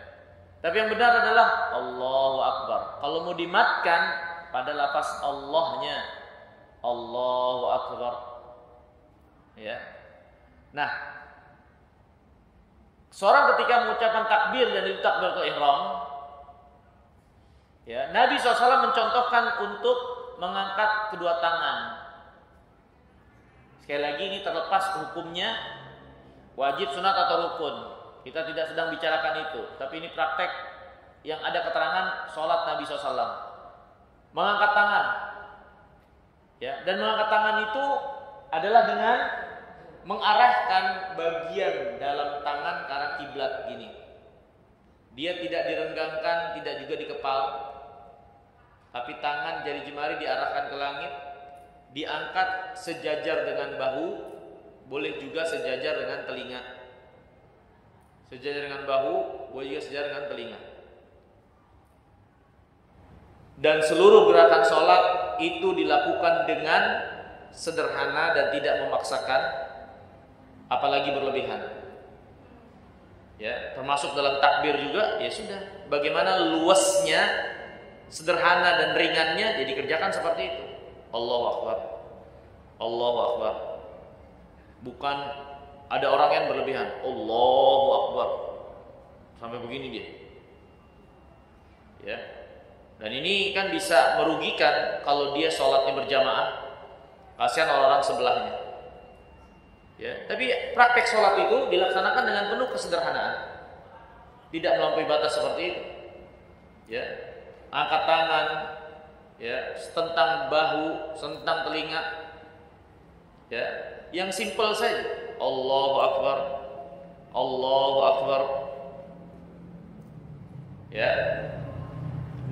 Tapi yang benar adalah Allahu Akbar. Kalau mau dimatkan pada lafaz Allahnya, Allahu Akbar. Ya. Nah, seorang ketika mengucapkan takbir dan itu takbiratul ihram, ya, Nabi SAW mencontohkan untuk mengangkat kedua tangan. Sekali lagi ini terlepas hukumnya wajib, sunat atau rukun. Kita tidak sedang bicarakan itu, tapi ini praktek yang ada keterangan sholat Nabi SAW. Mengangkat tangan, ya, dan mengangkat tangan itu adalah dengan mengarahkan bagian dalam tangan ke arah kiblat gini. Dia tidak direnggangkan, tidak juga dikepal, tapi tangan jari jemari diarahkan ke langit, diangkat sejajar dengan bahu, boleh juga sejajar dengan telinga. Sejajar dengan bahu, boleh juga sejajar dengan telinga. Dan seluruh gerakan sholat itu dilakukan dengan sederhana dan tidak memaksakan, apalagi berlebihan. Ya, termasuk dalam takbir juga, ya sudah. Bagaimana luasnya, sederhana dan ringannya, jadi kerjakan seperti itu. Allahu Akbar. Allahu Akbar. Bukan ada orang yang berlebihan. Allahu Akbar. Sampai begini dia. Ya. Dan ini kan bisa merugikan kalau dia sholatnya berjamaah. Kasihan orang-orang sebelahnya. Ya, tapi praktek sholat itu dilaksanakan dengan penuh kesederhanaan. Tidak melampaui batas seperti itu. Ya. Angkat tangan, ya, sentang bahu, sentang telinga. Ya, yang simpel saja. Allahu Akbar. Allahu Akbar. Ya.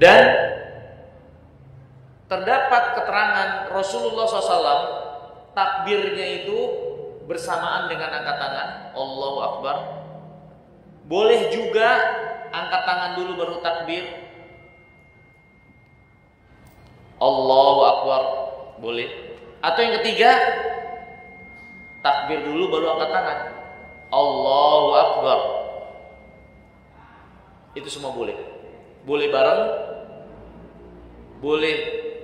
Dan terdapat keterangan Rasulullah SAW takbirnya itu bersamaan dengan angkat tangan. Allahu Akbar. Boleh juga angkat tangan dulu baru takbir. Allahu Akbar. Boleh. Atau yang ketiga, takbir dulu baru angkat tangan. Allahu Akbar. Itu semua boleh. Boleh bareng. Boleh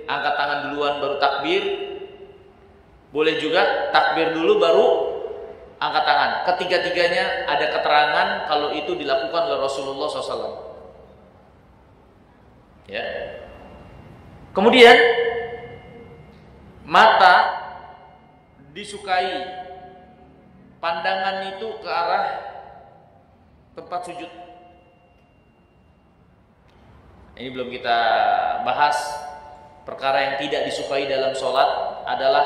angkat tangan duluan baru takbir. Boleh juga takbir dulu baru angkat tangan. Ketiga-tiganya ada keterangan kalau itu dilakukan oleh Rasulullah SAW. Ya. Kemudian mata disukai pandangan itu ke arah tempat sujud. Ini belum kita bahas. Perkara yang tidak disukai dalam sholat adalah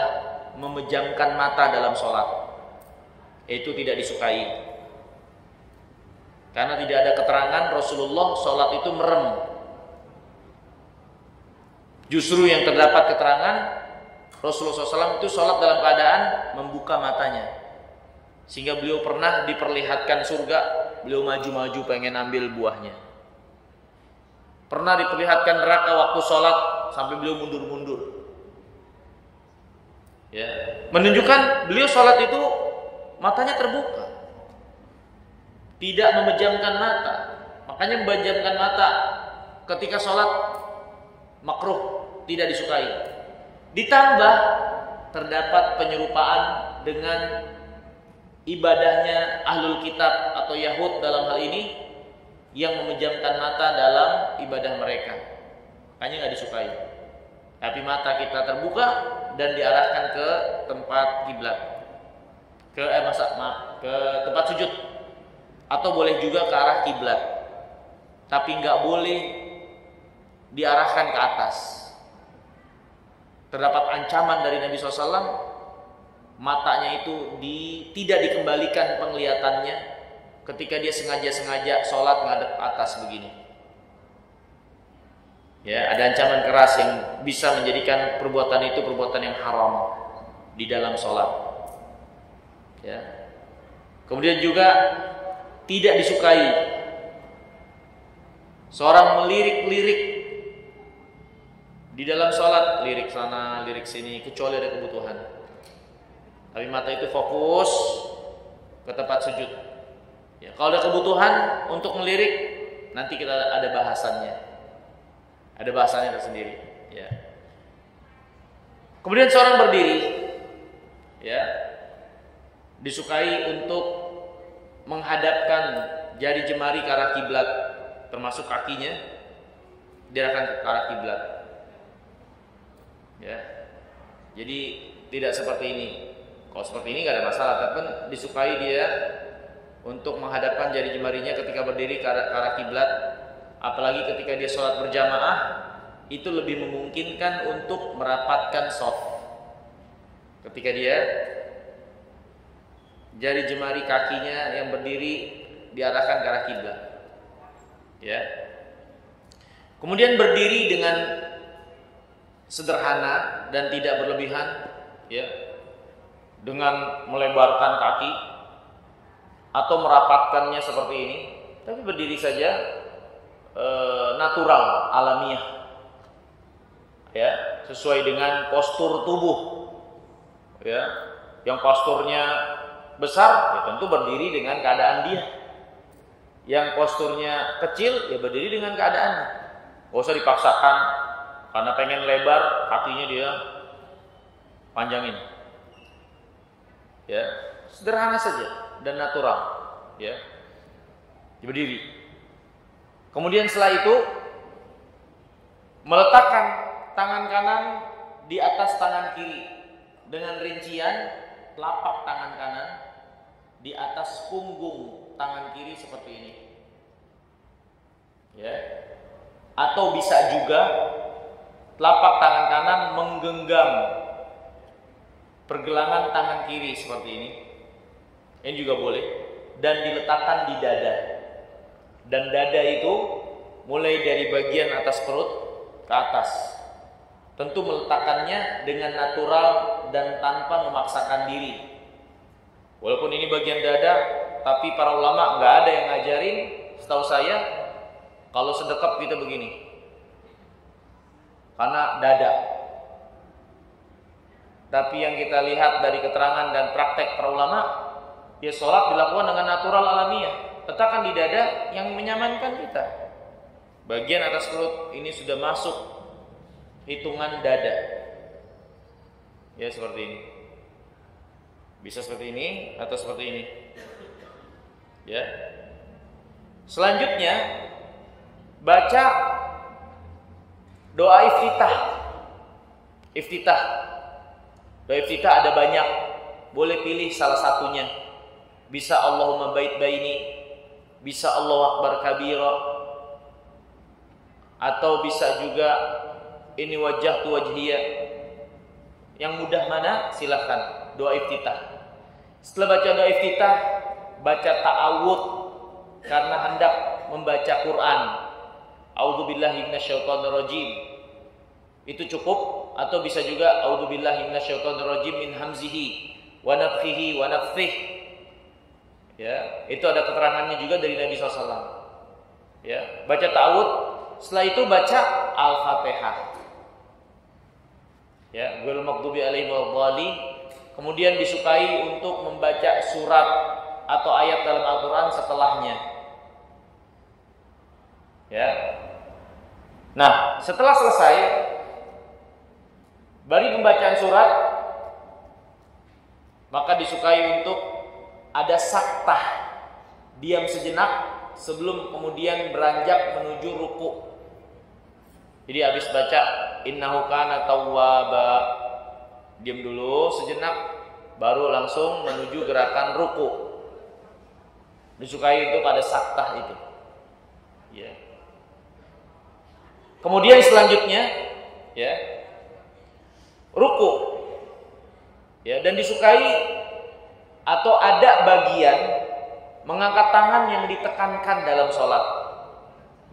memejamkan mata dalam sholat. Itu tidak disukai. Karena tidak ada keterangan Rasulullah sholat itu merem. Justru yang terdapat keterangan Rasulullah SAW itu sholat dalam keadaan membuka matanya. Sehingga beliau pernah diperlihatkan surga, beliau maju-maju pengen ambil buahnya. Pernah diperlihatkan neraka waktu sholat sampai beliau mundur-mundur. Ya, menunjukkan beliau sholat itu matanya terbuka, tidak memejamkan mata. Makanya memejamkan mata ketika sholat makruh, tidak disukai. Ditambah terdapat penyerupaan dengan ibadahnya ahlul kitab atau Yahud dalam hal ini, yang memejamkan mata dalam ibadah mereka. Makanya nggak disukai. Tapi mata kita terbuka dan diarahkan ke tempat kiblat, ke tempat sujud, atau boleh juga ke arah kiblat. Tapi nggak boleh diarahkan ke atas. Terdapat ancaman dari Nabi SAW, matanya itu tidak dikembalikan penglihatannya ketika dia sengaja sholat ngadep atas begini. Ya, ada ancaman keras yang bisa menjadikan perbuatan itu perbuatan yang haram di dalam sholat. Ya. Kemudian juga tidak disukai seorang melirik-lirik di dalam sholat, lirik sana, lirik sini, kecuali ada kebutuhan. Tapi mata itu fokus ke tempat sujud. Ya, kalau ada kebutuhan untuk melirik, nanti kita ada bahasannya. Ada bahasannya tersendiri. Ya. Kemudian seorang berdiri, ya, disukai untuk menghadapkan jari jemari ke arah kiblat, termasuk kakinya diarahkan ke arah kiblat. Ya. Jadi tidak seperti ini. Kalau seperti ini nggak ada masalah, tapi disukai dia untuk menghadapkan jari jemarinya ketika berdiri ke arah kiblat, apalagi ketika dia sholat berjamaah, itu lebih memungkinkan untuk merapatkan shaf. Ketika dia jari jemari kakinya yang berdiri diarahkan ke arah kiblat. Ya. Kemudian berdiri dengan sederhana dan tidak berlebihan, ya, dengan melebarkan kaki atau merapatkannya seperti ini, tapi berdiri saja natural, alamiah, ya, sesuai dengan postur tubuh, ya, yang posturnya besar, ya tentu berdiri dengan keadaan dia, Yang posturnya kecil, ya berdiri dengan keadaannya. Gak usah dipaksakan, karena pengen lebar, kakinya dia panjangin. Ya, sederhana saja dan natural. Ya, berdiri. Kemudian setelah itu meletakkan tangan kanan di atas tangan kiri dengan rincian telapak tangan kanan di atas punggung tangan kiri seperti ini. Ya. Atau bisa juga telapak tangan kanan menggenggam pergelangan tangan kiri seperti ini. Ini juga boleh, dan diletakkan di dada. Dan dada itu mulai dari bagian atas perut ke atas. Tentu meletakkannya dengan natural dan tanpa memaksakan diri. Walaupun ini bagian dada, tapi para ulama nggak ada yang ngajarin, setahu saya, kalau sedekap kita begini, karena dada. Tapi yang kita lihat dari keterangan dan praktek para ulama, ya sholat dilakukan dengan natural alamiah. Letakkan di dada yang menyamankan kita. Bagian atas perut ini sudah masuk hitungan dada. Ya seperti ini. Bisa seperti ini atau seperti ini. Ya. Selanjutnya baca doa iftitah. Iftitah. Doa iftitah ada banyak. Boleh pilih salah satunya. Bisa Allahumma bait baini, bisa Allahu akbar kabira, atau bisa juga ini wajjahtu wajhiya. Yang mudah mana? Silahkan. Doa iftitah. Setelah baca doa iftitah, baca ta'awudz karena hendak membaca Quran. A'udzubillahi minasyaitonirrajim. Itu cukup, atau bisa juga a'udzubillahi minasyaitonirrajim min hamzihi wa nafthihi wa nafthihi. Ya, itu ada keterangannya juga dari Nabi SAW. Ya, baca ta'awudz, setelah itu baca Al-Fatihah. Ya, ghairu maghdubi alaihim waladhdallin. Kemudian disukai untuk membaca surat atau ayat dalam Al-Quran setelahnya. Ya. Nah, setelah selesai dari pembacaan surat, maka disukai untuk ada saktah, diam sejenak sebelum kemudian beranjak menuju ruku. Jadi habis baca innahu kana tawwaba, diam dulu sejenak, baru langsung menuju gerakan ruku. Disukai untuk ada saktah itu. Ya. Kemudian selanjutnya, ya, ruku. Ya, dan disukai atau ada bagian mengangkat tangan yang ditekankan dalam sholat.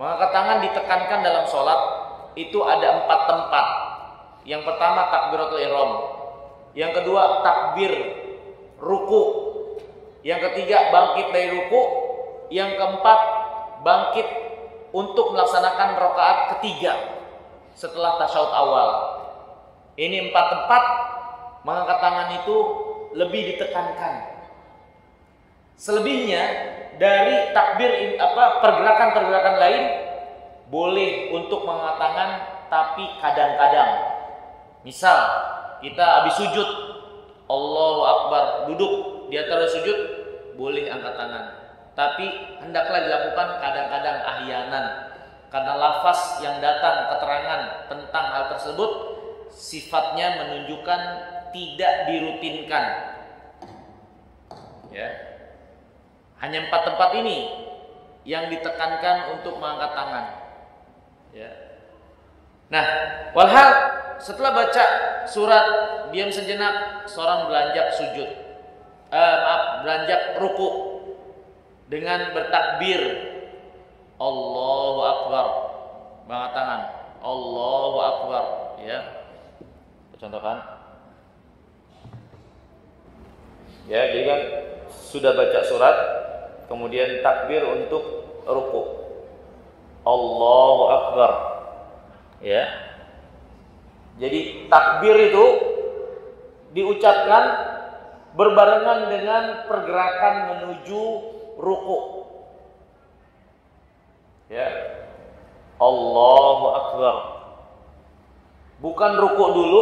Mengangkat tangan ditekankan dalam sholat itu ada 4 tempat. Yang pertama takbiratul ihram, yang kedua takbir ruku, yang ketiga bangkit dari ruku, yang keempat bangkit untuk melaksanakan rakaat ketiga setelah tasyahud awal. Ini 4 tempat mengangkat tangan itu lebih ditekankan. Selebihnya dari takbir pergerakan-pergerakan lain boleh untuk mengangkat tangan, tapi kadang-kadang. Misal kita habis sujud, Allahu Akbar, duduk di antara sujud, boleh angkat tangan. Tapi hendaklah dilakukan kadang-kadang ahyanan, karena lafaz yang datang keterangan tentang hal tersebut sifatnya menunjukkan tidak dirutinkan. Ya. Hanya 4 tempat ini yang ditekankan untuk mengangkat tangan. Ya. Nah, walhal setelah baca surat, diam sejenak, seorang beranjak sujud. Beranjak ruku dengan bertakbir Allahu Akbar. Mengangkat tangan, Allahu Akbar, ya. Contohkan. Ya, jadi kan sudah baca surat, kemudian takbir untuk ruku. Allahu Akbar. Ya. Jadi takbir itu diucapkan berbarengan dengan pergerakan menuju ruku. Ya. Allahu Akbar. Bukan rukuk dulu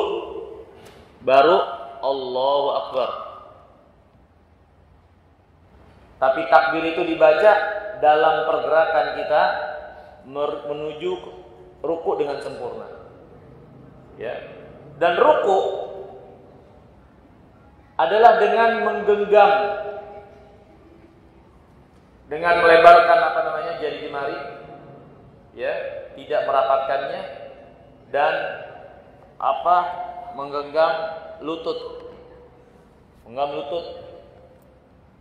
baru Allahu Akbar. Tapi takbir itu dibaca dalam pergerakan kita menuju rukuk dengan sempurna. Ya. Dan rukuk adalah dengan menggenggam, dengan melebarkan jari jemari, ya, tidak merapatkannya, dan menggenggam lutut,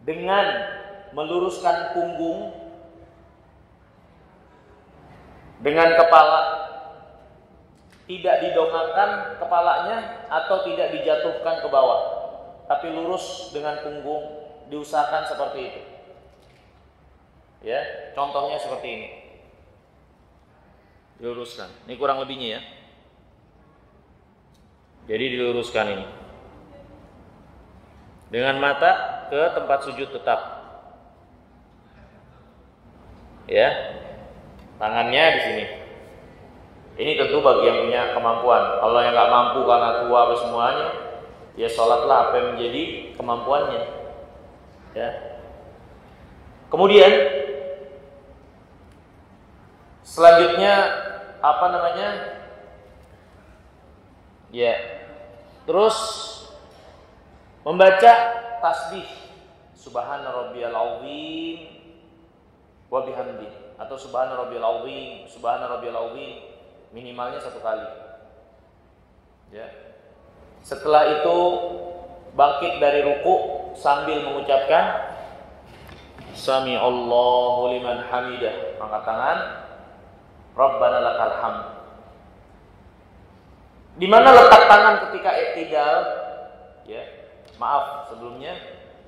dengan meluruskan punggung dengan kepala, tidak didongakkan kepalanya atau tidak dijatuhkan ke bawah, tapi lurus dengan punggung, diusahakan seperti itu. Ya, contohnya seperti ini. Diluruskan. Ini kurang lebihnya ya. Jadi diluruskan ini. Dengan mata ke tempat sujud tetap. Ya. Tangannya di sini. Ini tentu bagi yang punya kemampuan. Kalau yang nggak mampu karena tua apa semuanya, ya sholatlah apa yang menjadi kemampuannya. Ya. Kemudian selanjutnya ya, terus membaca tasbih subhana rabbiyal azim wa bihamdi, atau subhana rabbiyal azim minimalnya 1 kali. Ya. Setelah itu bangkit dari ruku sambil mengucapkan Sami Allahu liman hamidah, angkat tangan, Rabbana lakal hamd. Di mana letak tangan ketika i'tidal? Ya, maaf sebelumnya.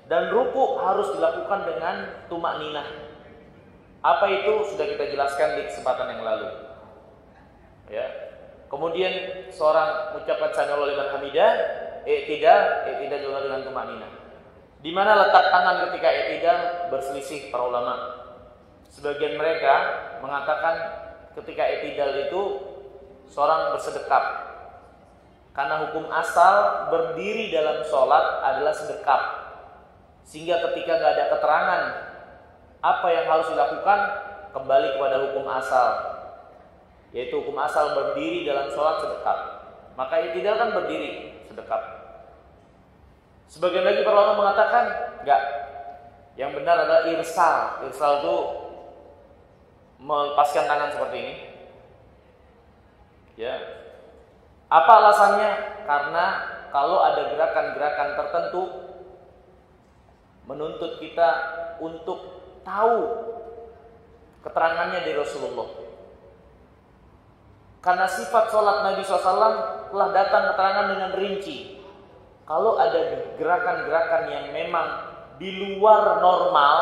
Dan ruku harus dilakukan dengan tumakninah. Apa itu sudah kita jelaskan di kesempatan yang lalu. Ya. Kemudian seorang mengucapkan Sami Allahu liman hamidah, i'tidal juga dengan tumakninah. Di mana letak tangan ketika i'tidal? Berselisih para ulama. Sebagian mereka mengatakan ketika i'tidal itu seorang bersedekap. Karena hukum asal berdiri dalam sholat adalah sedekap. Sehingga ketika nggak ada keterangan apa yang harus dilakukan, kembali kepada hukum asal, yaitu hukum asal berdiri dalam sholat sedekap. Maka i'tidal kan berdiri sedekap. Sebagian lagi para ulama mengatakan enggak. Yang benar adalah irsal. Irsal itu melepaskan tangan seperti ini. Ya. Apa alasannya? Karena kalau ada gerakan-gerakan tertentu menuntut kita untuk tahu keterangannya dari Rasulullah. Karena sifat sholat Nabi SAW telah datang keterangan dengan rinci. Kalau ada gerakan-gerakan yang memang di luar normal,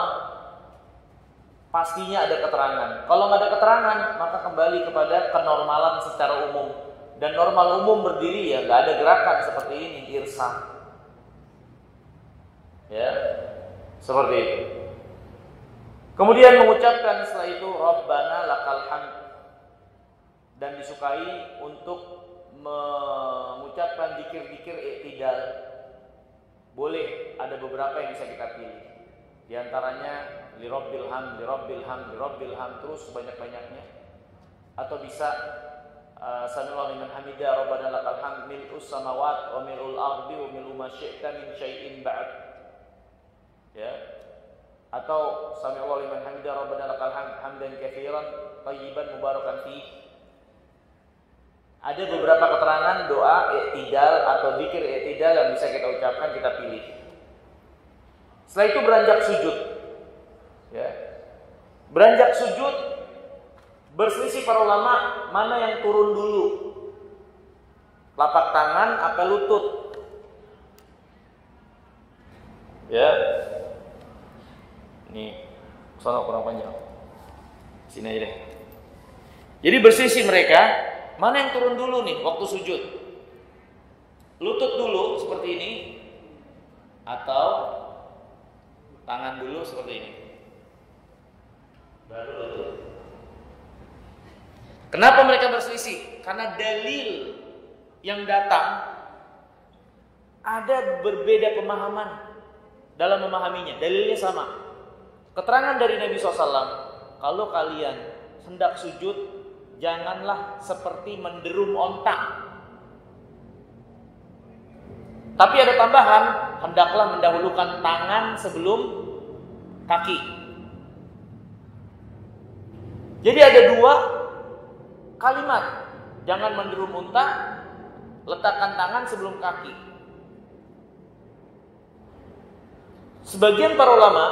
pastinya ada keterangan. Kalau nggak ada keterangan, maka kembali kepada kenormalan secara umum. Dan normal umum berdiri ya, nggak ada gerakan seperti ini, irsal. Ya, seperti itu. Kemudian mengucapkan setelah itu Rabbana lakal hamd, dan disukai untuk mengucapkan zikir-zikir i'tidal. Boleh ada beberapa yang bisa kita pilih. Di antaranya li rabbil hamd, li rabbil hamd, li rabbil hamd, terus sebanyak-banyaknya. Atau bisa Sami Allahu liman hamidah, Rabbana lakal hamd mil'us samawat wa mil'ul ardi wa mil'u ma syi'ta min syai'in ba'd. Ya. Atau Sami Allahu liman hamidah, Rabbana lakal hamd hamdan katsiran thayyiban mubarakan fihi. Ada beberapa keterangan doa i'tidal atau zikir i'tidal yang bisa kita ucapkan, kita pilih. Setelah itu beranjak sujud. Ya. Beranjak sujud, berselisih para ulama mana yang turun dulu, telapak tangan apa lutut. Ya. Ini sono kurang panjang. Sini aja deh. Jadi berselisih mereka, mana yang turun dulu nih waktu sujud? Lutut dulu seperti ini atau tangan dulu seperti ini? Baru lutut. Kenapa mereka berselisih? Karena dalil yang datang ada berbeda pemahaman dalam memahaminya. Dalilnya sama. Keterangan dari Nabi SAW, kalau kalian hendak sujud, janganlah seperti menderum onta. Tapi ada tambahan, hendaklah mendahulukan tangan sebelum kaki. Jadi ada dua kalimat, jangan menderum unta, letakkan tangan sebelum kaki. Sebagian para ulama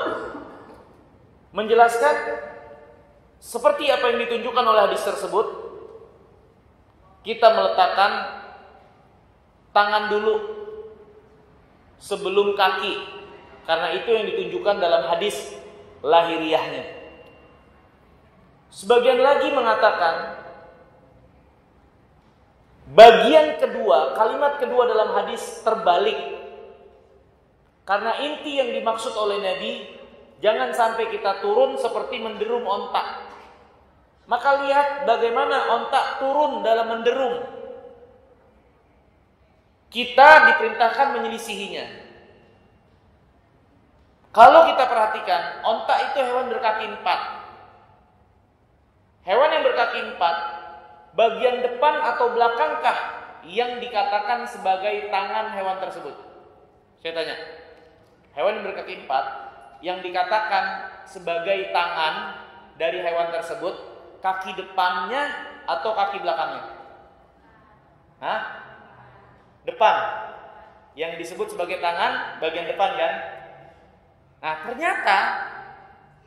menjelaskan seperti apa yang ditunjukkan oleh hadis tersebut, kita meletakkan tangan dulu sebelum kaki, karena itu yang ditunjukkan dalam hadis lahiriahnya. Sebagian lagi mengatakan bagian kedua, kalimat kedua dalam hadis terbalik, karena inti yang dimaksud oleh Nabi, jangan sampai kita turun seperti menderum onta. Maka lihat bagaimana onta turun dalam menderum. Kita diperintahkan menyelisihinya. Kalau kita perhatikan, onta itu hewan berkaki 4. Hewan yang berkaki 4, bagian depan atau belakangkah yang dikatakan sebagai tangan hewan tersebut? Saya tanya. Hewan yang berkaki 4 yang dikatakan sebagai tangan dari hewan tersebut, kaki depannya atau kaki belakangnya? Hah? Depan. Yang disebut sebagai tangan bagian depan kan? Nah, ternyata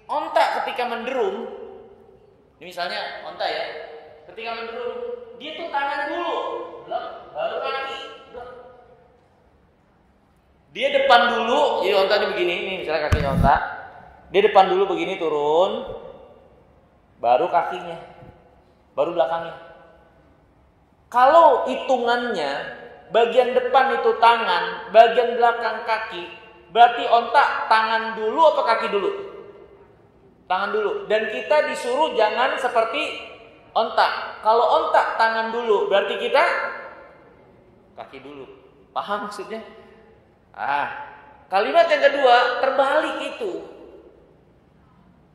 onta ketika menderum, ini misalnya onta ya, ketika menderum, dia tuh tangan dulu, baru kaki. Dia depan dulu, jadi onta ini begini, ini misalnya kakinya onta. Dia depan dulu begini turun, baru kakinya, baru belakangnya. Kalau hitungannya bagian depan itu tangan, bagian belakang kaki, berarti onta tangan dulu atau kaki dulu? Tangan dulu. Dan kita disuruh jangan seperti onta. Kalau onta tangan dulu, berarti kita kaki dulu. Paham maksudnya? Kalimat yang kedua terbalik itu.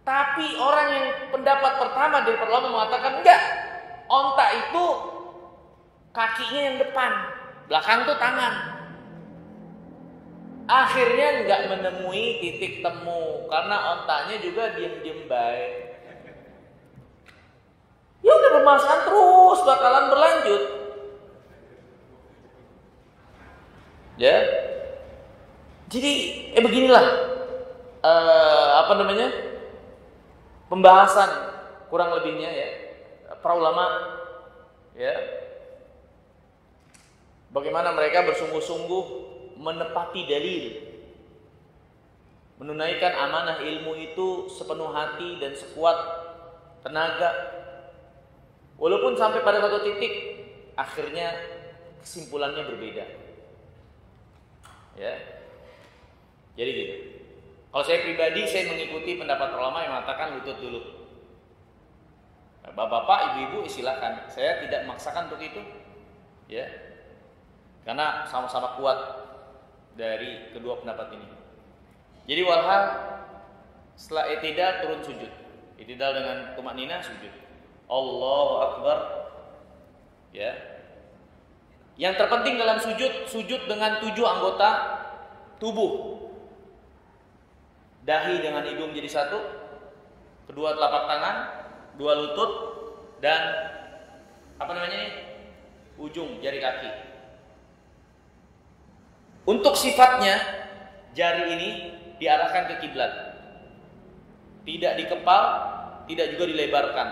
Tapi orang yang pendapat pertama dari para ulama mengatakan enggak. Onta itu kakinya yang depan, belakang tuh tangan. Akhirnya enggak menemui titik temu karena ontanya juga diem-diem baik. Ya udah, pembahasan terus bakalan berlanjut. Ya. Jadi beginilah pembahasan kurang lebihnya ya para ulama ya, bagaimana mereka bersungguh-sungguh menepati dalil, menunaikan amanah ilmu itu sepenuh hati dan sekuat tenaga, walaupun sampai pada satu titik akhirnya kesimpulannya berbeda ya. Jadi gitu. Kalau saya pribadi, saya mengikuti pendapat ulama yang mengatakan lutut dulu. Bapak-bapak, ibu-ibu silakan. Saya tidak memaksakan untuk itu, ya, karena sama-sama kuat dari kedua pendapat ini. Jadi walhal setelah i'tidal turun sujud. I'tidal dengan tumakninah sujud. Allahu Akbar. Ya. Yang terpenting dalam sujud dengan 7 anggota tubuh. Dahi dengan hidung jadi satu, kedua telapak tangan, 2 lutut, dan ujung jari kaki. Untuk sifatnya, jari ini diarahkan ke kiblat, tidak dikepal, tidak juga dilebarkan,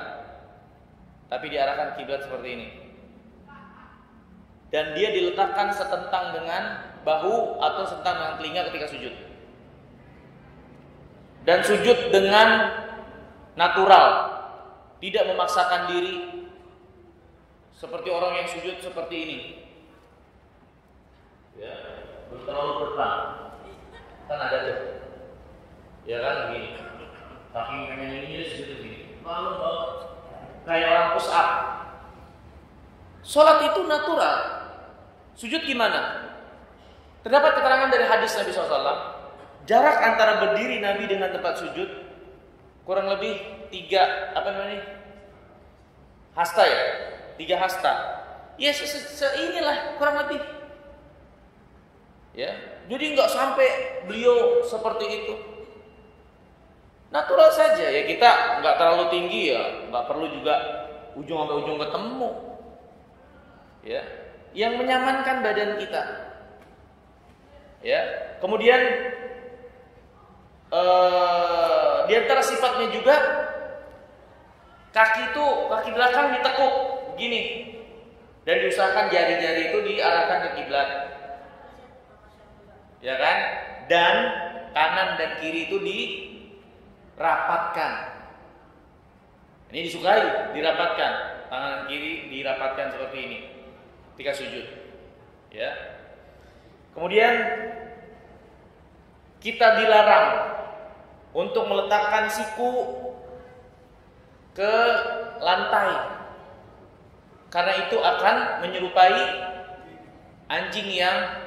tapi diarahkan ke kiblat seperti ini. Dan dia diletakkan setentang dengan bahu atau setentang dengan telinga ketika sujud. Dan sujud dengan natural, tidak memaksakan diri seperti orang yang sujud seperti ini. Ya, terlalu bertang. Kan ada tuh. Ya kan begini. Kaki kanan ini sujud begini. Lalu kayak orang push up. Sholat itu natural. Sujud gimana? Terdapat keterangan dari hadis Nabi SAW. Jarak antara berdiri Nabi dengan tempat sujud kurang lebih 3 hasta ya? 3 hasta. Ya seinilah kurang lebih. Ya, jadi nggak sampai beliau seperti itu. Natural saja ya, kita nggak terlalu tinggi ya, nggak perlu juga ujung sampai ujung ketemu. Ya, yang menyamankan badan kita. Ya, kemudian di antara sifatnya juga kaki belakang ditekuk begini dan diusahakan jari-jari itu diarahkan ke kiblat. Ya kan? Dan kanan dan kiri itu dirapatkan. Ini disukai, dirapatkan. Tangan kiri dirapatkan seperti ini ketika sujud. Ya. Kemudian kita dilarang untuk meletakkan siku ke lantai, karena itu akan menyerupai anjing yang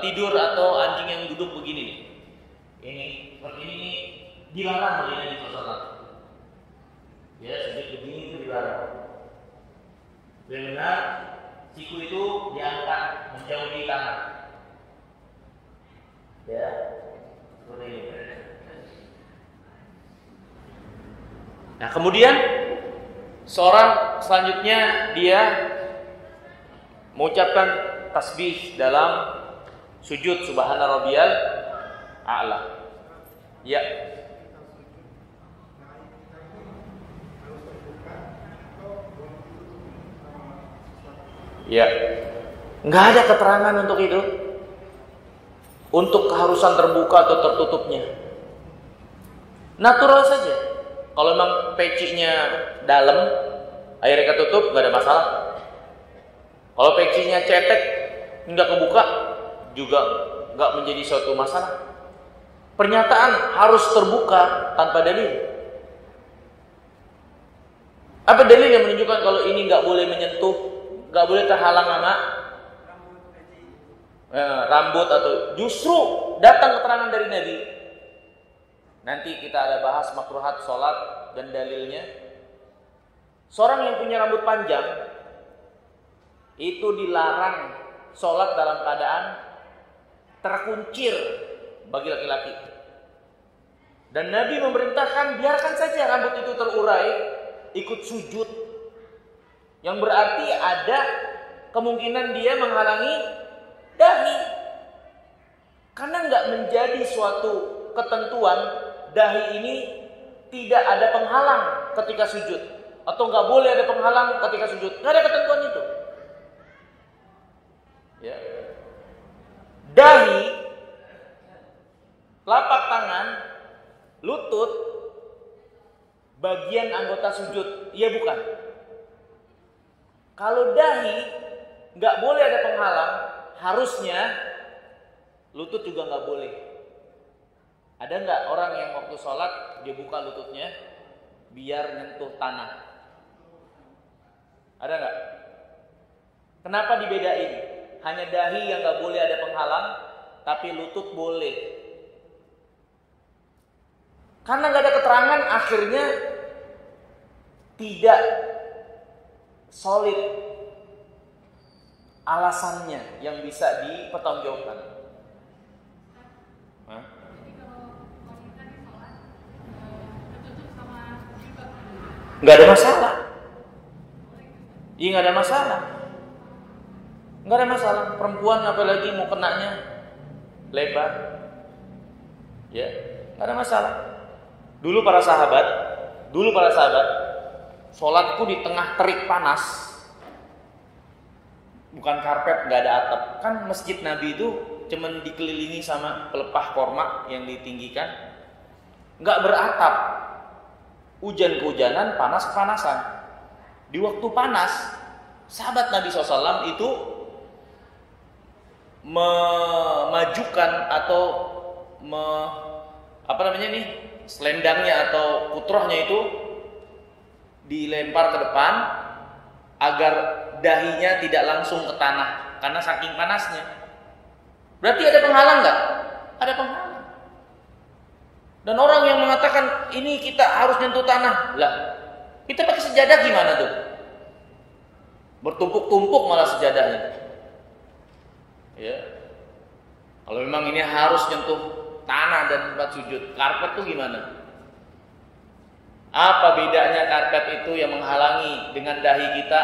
tidur atau anjing yang duduk begini. Ini seperti ini dilarang oleh Nabi SAW. Ya, sujud begini itu dilarang. Benar, siku itu diangkat menjauhi tangan. Ya, seperti ini. Nah, kemudian seorang selanjutnya dia mengucapkan tasbih dalam sujud subhana rabbiyal a'la. Ya. Ya. Enggak ada keterangan untuk itu. Untuk keharusan terbuka atau tertutupnya. Natural saja. Kalau memang pecinya dalam, akhirnya ketutup, nggak ada masalah. Kalau pecinya cetek, nggak kebuka, juga nggak menjadi suatu masalah. Pernyataan harus terbuka tanpa dalil. Apa dalil yang menunjukkan kalau ini nggak boleh menyentuh, nggak boleh terhalang sama rambut atau justru datang keterangan dari Nabi. Nanti kita ada bahas makruhat sholat dan dalilnya. Seorang yang punya rambut panjang itu dilarang sholat dalam keadaan terkuncir bagi laki-laki. Dan Nabi memerintahkan biarkan saja rambut itu terurai, ikut sujud. Yang berarti ada kemungkinan dia menghalangi dahi. Karena nggak menjadi suatu ketentuan dahi ini tidak ada penghalang ketika sujud, atau nggak boleh ada penghalang ketika sujud. Nggak ada ketentuan itu. Ya. Dahi, telapak tangan, lutut, bagian anggota sujud, iya bukan? Kalau dahi nggak boleh ada penghalang, harusnya lutut juga nggak boleh. Ada nggak orang yang waktu sholat dia buka lututnya biar nyentuh tanah? Ada nggak? Kenapa dibedain? Hanya dahi yang nggak boleh ada penghalang, tapi lutut boleh. Karena nggak ada keterangan, akhirnya tidak solid alasannya yang bisa dipertanggungjawabkan. Nggak ada masalah. Iya, nggak ada masalah. Nggak ada masalah. Perempuan apalagi mau kenanya lebar, ya nggak ada masalah. Dulu para sahabat, sholatku di tengah terik panas, bukan karpet, nggak ada atap. Kan masjid Nabi itu cuman dikelilingi sama pelepah korma yang ditinggikan, nggak beratap. Hujan-kehujanan, panas-kepanasan. Di waktu panas, sahabat Nabi SAW itu memajukan atau selendangnya atau putrohnya itu dilempar ke depan, agar dahinya tidak langsung ke tanah karena saking panasnya. Berarti ada penghalang nggak? Ada penghalang. Dan orang yang mengatakan ini kita harus nyentuh tanah, lah kita pakai sejadah gimana tuh? Bertumpuk-tumpuk malah sejadahnya. Ya. Kalau memang ini harus nyentuh tanah dan tempat sujud, karpet tuh gimana? Apa bedanya karpet itu yang menghalangi dengan dahi kita,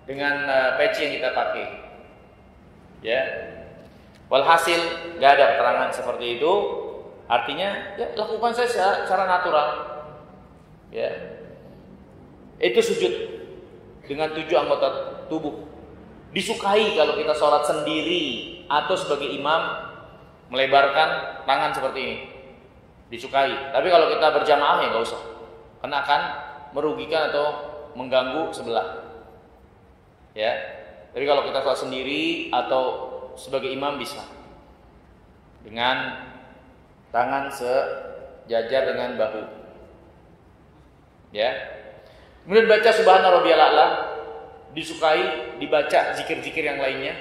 dengan peci yang kita pakai? Ya, walhasil nggak ada keterangan seperti itu. Artinya, ya lakukan saja secara natural. Ya, itu sujud dengan 7 anggota tubuh. Disukai kalau kita sholat sendiri atau sebagai imam melebarkan tangan seperti ini. Disukai. Tapi kalau kita berjamaah ya nggak usah. Karena akan merugikan atau mengganggu sebelah. Ya. Tapi kalau kita sholat sendiri atau sebagai imam bisa. Dengan tangan sejajar dengan bahu. Ya. Kemudian baca subhana rabbiyal a'la, disukai dibaca zikir-zikir yang lainnya.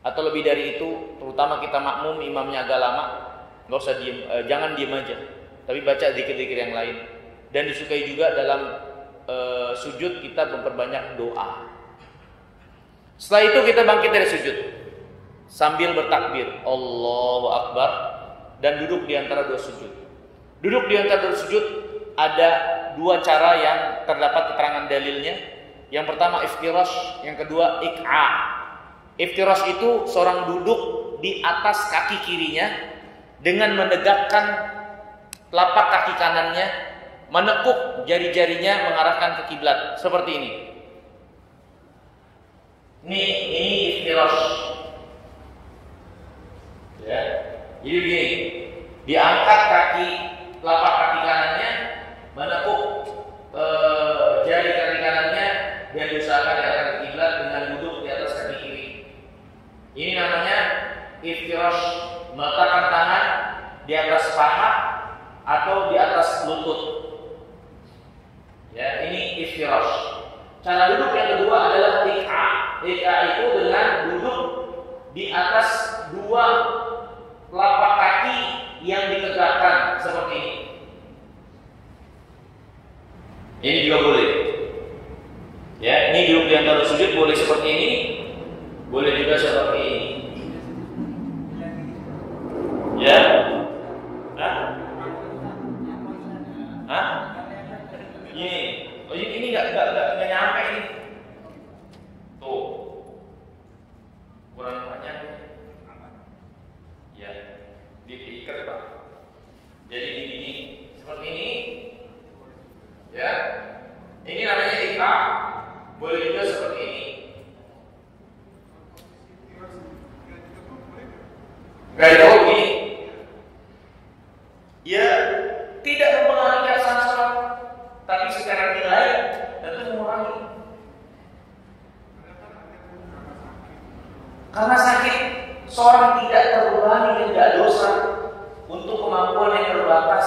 Atau lebih dari itu, terutama kita makmum imamnya agak lama, nggak usah diem, jangan diem aja, tapi baca zikir-zikir yang lain. Dan disukai juga dalam sujud kita memperbanyak doa. Setelah itu kita bangkit dari sujud sambil bertakbir Allahu Akbar dan duduk di antara dua sujud. Duduk di antara dua sujud ada 2 cara yang terdapat keterangan dalilnya. Yang pertama iftirash, yang kedua ik'a. Iftirash itu seorang duduk di atas kaki kirinya dengan menegakkan telapak kaki kanannya, menekuk jari-jarinya mengarahkan ke kiblat seperti ini. Ini iftirash. Ya, jadi begini, diangkat kaki telapak kaki kanannya, menekuk jari kaki kanannya dan diusahakan di atas kiblat dengan duduk di atas kaki kiri. Ini namanya iftirash, meletakkan tangan di atas paha atau di atas lutut. Ya, ini iftirash. Cara duduk yang kedua adalah ik'a. Ik'a itu dengan duduk di atas 2 telapak kaki yang ditegakkan seperti ini. Ini juga boleh. Ya, ini duduk di antara sujud boleh seperti ini, boleh juga seperti ini. Ya. Hah? Hah? Ini. Oh, ini enggak nyampe ini. Tuh. Kurang panjang. Ya. Diikat, Pak. Jadi ini seperti ini. Ya. Ini namanya ikra. Boleh juga seperti ini. Gak tahu ini. Ya, tidak mempengaruhi keabsahan sholat, tapi secara nilai tentu mengurangi. Karena sakit, seorang tidak terbebani dan tidak dosa untuk kemampuan yang terbatas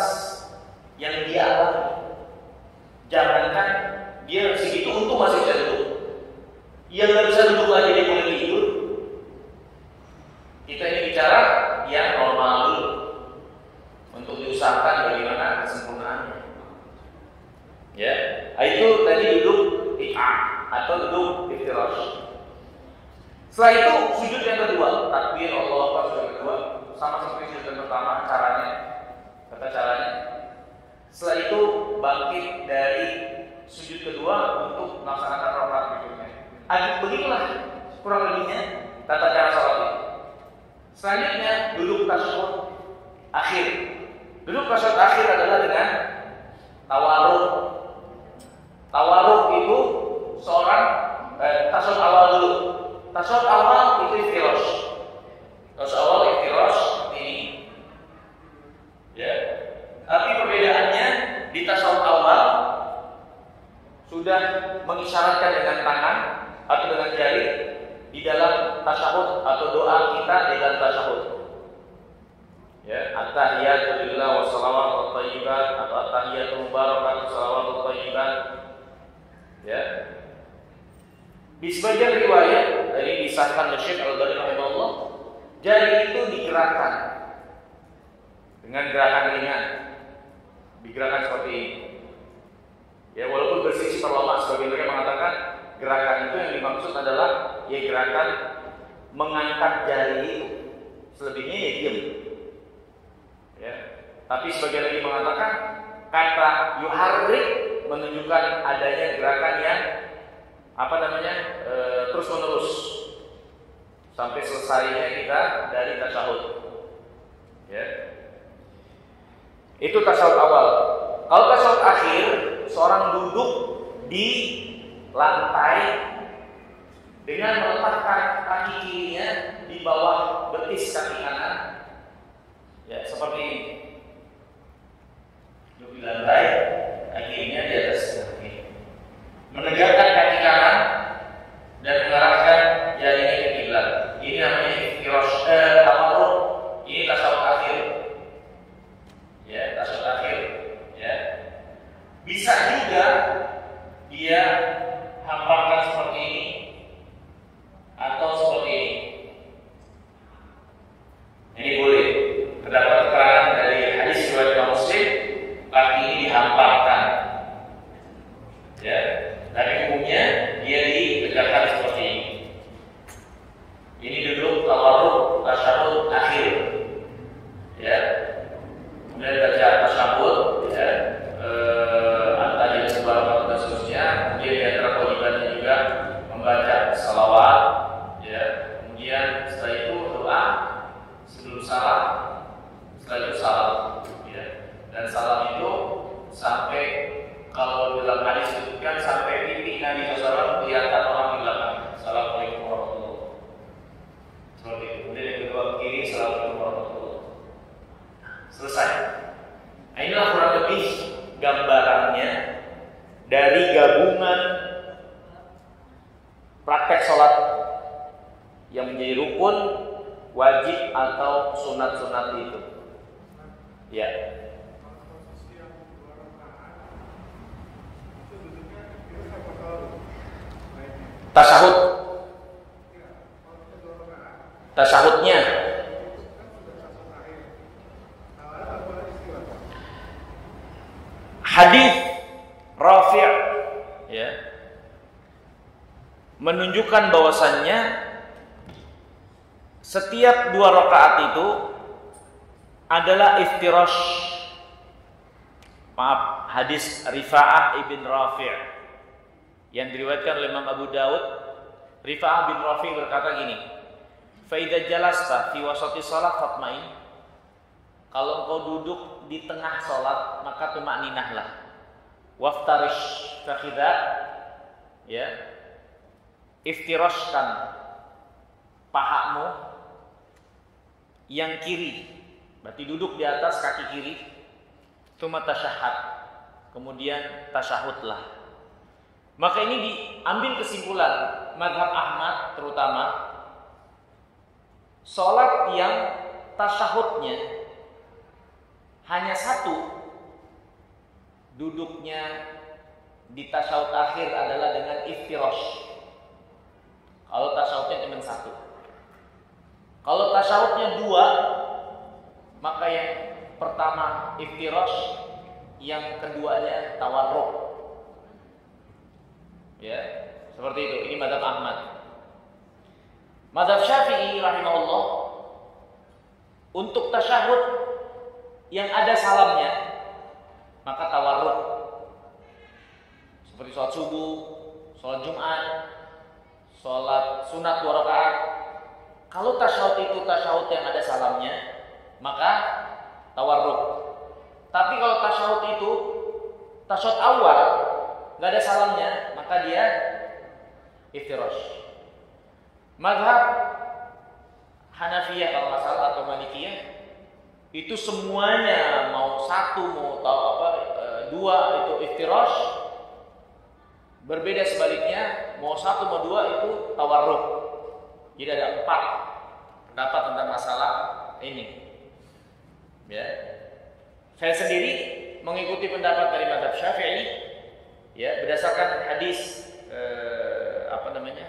yang dia alami. Jangankan dia segitu untung masih bisa duduk. Yang nggak bisa duduk aja dia boleh tidur. Kita ini bicara yang normal dulu untuk diusahakan bagaimana kesempurnaannya. Ya, itu tadi duduk ik'a atau duduk iftirash. Setelah itu sujud yang kedua, takbir Allahu Akbar sujud yang kedua, sama seperti sujud yang pertama caranya. Kata caranya. Setelah itu bangkit dari sujud kedua untuk melaksanakan rakaat berikutnya. Begitulah kurang lebihnya tata cara salat. Selanjutnya duduk tasyahud akhir. Duduk tasyahud akhir adalah dengan tawarruk. Tawarruk itu seorang tasyahud awal dulu. Tasyahud awal itu iftirash. Tasyahud awal iftirash seperti ini. Ya. Tapi perbedaannya di tasyahud awal sudah mengisyaratkan dengan tangan atau dengan jari di dalam tasyahud atau doa kita di dalam tasyahud. Ya, at-tahiyatu lillah wa shalawatu thayyibat atau at-tahiyatu mubarakatuh shalawatu thayyibat. Ya. Di sebagian riwayat dari disahkan oleh Syekh Al-Albani rahimahullah, jari itu digerakkan dengan gerakan ringan, digerakkan seperti ini. Ya, walaupun bersisi para ulama sebagian mereka mengatakan gerakan itu yang dimaksud adalah ya gerakan mengangkat jari itu, selebihnya ya diam. Ya, tapi sebagian lagi mengatakan kata yuharrik menunjukkan adanya gerakan yang terus menerus sampai selesainya kita dari tasyahud. Ya. Itu tasyahud awal. Kalau tasyahud akhir, seorang duduk di lantai dengan meletakkan kaki kirinya di bawah betis kaki kanan. Ya, seperti ini. Duduk di lantai, kaki kirinya di atas kaki. Menegakkan kaki kanan dan mengarahkan jarinya ke kiblat. Ini namanya iftirash tawarruk. Ini tasyahud akhir. Ya, tasyahud akhir. Ya. Bisa juga dia hamparkan seperti ini atau seperti ini. Ini boleh. Terdapat keterangan dari hadis riwayat Imam Muslim, kaki ini dihamparkan. Ya. Tapi umumnya dia ditegakkan seperti ini. Ini duduk tawarruk tasyahud akhir. Ya. Kemudian baca tasyahud, ya. Antara sebuah dan seterusnya. Kemudian di antara kewajibannya juga membaca salawat. Ya. Kemudian setelah itu doa sebelum salam. Setelah itu salam. Ya. Dan salam itu sampai kalau dalam hadis disebutkan sampai pipi Nabi SAW kelihatan orang di belakang. Assalamualaikum warahmatullahi wabarakatuh. Seperti itu. Kemudian yang kedua kiri, assalamualaikum warahmatullahi wabarakatuh. Selesai. Nah, inilah kurang lebih gambarannya dari gabungan praktek sholat yang menjadi rukun, wajib atau sunat-sunat itu. Ya. Tasyahudnya hadis Rafi' ya menunjukkan bahwasannya setiap 2 rakaat itu adalah iftirash. Maaf, hadis Rifa'ah ibn Rafi' yang diriwayatkan oleh Imam Abu Daud. Rifa'ah bin Rafi' berkata gini, fa idza jalasta fi wasati shalah fatma'in. Kalau engkau duduk di tengah salat, maka tumakninahlah. Waftarish fakhidha, ya. Iftirashkan pahamu yang kiri. Berarti duduk di atas kaki kiri. Tsumma tasyahhad. Kemudian tasyahudlah. Maka ini diambil kesimpulan mazhab Ahmad terutama, salat yang tasyahudnya hanya satu, duduknya di tasyahud akhir adalah dengan iftirash. Kalau tasyahudnya cuma satu. Kalau tasyahudnya 2, maka yang pertama iftirash, yang keduanya tawarruk. Ya, seperti itu. Ini mazhab Ahmad. Mazhab Syafi'i rahimahullah, untuk tasyahud yang ada salamnya maka tawarruk. Seperti sholat subuh, sholat Jumat, sholat sunat 2 rakaat. Kalau tasyahud itu tasyahud yang ada salamnya, maka tawarruk. Tapi kalau tasyahud itu tasyahud awal nggak ada salamnya, maka dia iftirash. Mazhab Hanafiyah kalau nggak salah atau Malikiyah itu semuanya mau 1 mau 2 itu iftirash. Berbeda sebaliknya, mau 1 mau 2 itu tawarruk. Jadi ada 4 pendapat tentang masalah ini. Ya. Saya sendiri mengikuti pendapat dari mazhab Syafi'i, ya, berdasarkan hadis namanya?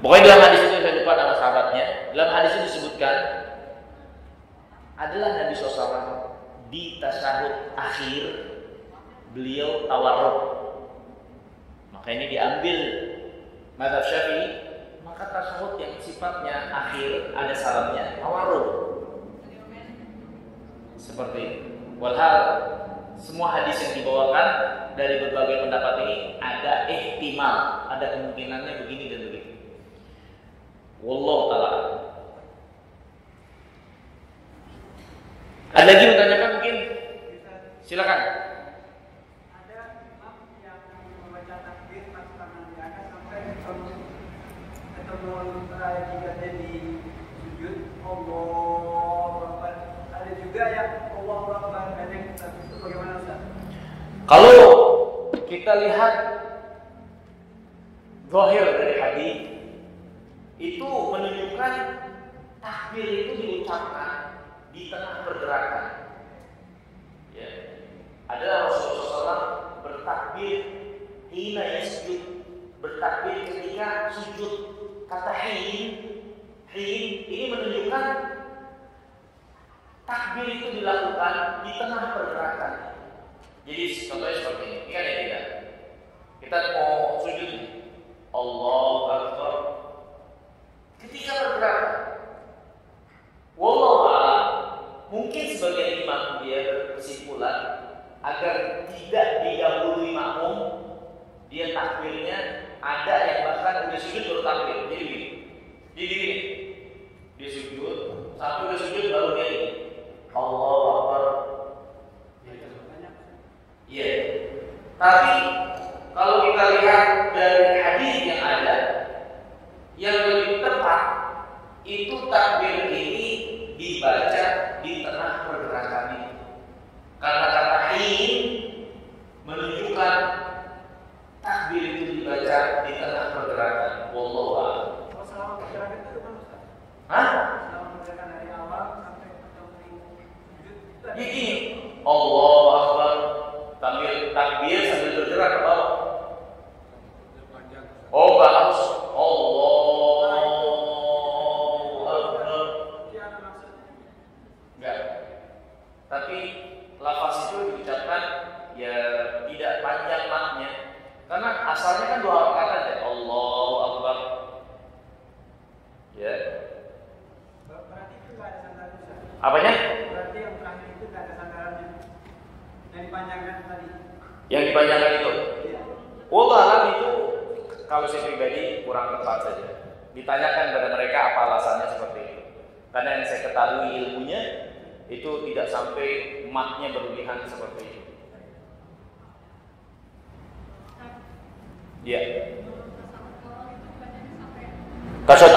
Pokoknya dalam hadis itu saya lupa nama sahabatnya. Dalam hadis itu disebutkan adalah Nabi SAW di tasyahud akhir beliau tawarruk. Maka ini diambil mazhab Syafi'i, maka tasyahud yang sifatnya akhir ada salamnya tawarruk. Seperti itu. Walhal semua hadis yang dibawakan dari berbagai pendapat ini ada ihtimal, ada kemungkinannya begini dan begitu. Wallahu ta'ala. Ada lagi menanyakan mungkin? Silakan. Ada imam yang membaca takbir pas tangan di atas sampai ketemu jika dia di sujud Allahu Akbar. Ada juga yang Allahu Akbar pendek. Itu bagaimana Ustaz? Kalau kita lihat zahir dari hadis itu menunjukkan takbir itu diucapkan di tengah pergerakan. Ya. Adalah Rasulullah SAW bertakbir hina yasjud, bertakbir ketika sujud. Kata hin ini menunjukkan takbir itu dilakukan di tengah pergerakan. Jadi contohnya seperti ini. Ini kan ya tidak. Kita mau sujud, Allahu Akbar. Ketika bergerak, wallahu a'lam, mungkin sebagian imam dia berkesimpulan agar tidak didahului makmum, dia takbirnya ada yang bahkan udah sujud baru takbir. Jadi gini, dia sujud, sampai udah sujud baru dia ini, Allahu Akbar. Iya. Tapi kalau kita lihat dari hadis yang ada, yang lebih tepat itu takbir ini dibaca di tengah pergerakan ini. Karena kata hin menunjukkan takbir itu dibaca di tengah pergerakan. Wallahu a'lam. Kalau selama pergerakan itu kan Ustaz? Hah? Selama pergerakan dari awal sampai ketemu sujud itu ada. Jadi Allahu Akbar, takbir sambil bergerak ke bawah. Oh, harus Allahu Akbar. Enggak. Tapi lafaz itu diucapkan ya tidak panjang maknya. Karena asalnya kan 2 rakaat aja. Allahu Akbar. Ya. Berarti itu enggak ada sandaran. Apanya? Berarti yang terakhir itu enggak ada sandarannya. Yang dipanjangkan tadi. Yang dipanjangkan itu. Iya. Wallahu a'lam itu kalau saya pribadi kurang tepat saja. Ditanyakan kepada mereka apa alasannya seperti itu. Karena yang saya ketahui ilmunya itu tidak sampai matnya berlebihan seperti itu. Iya. Tasyahud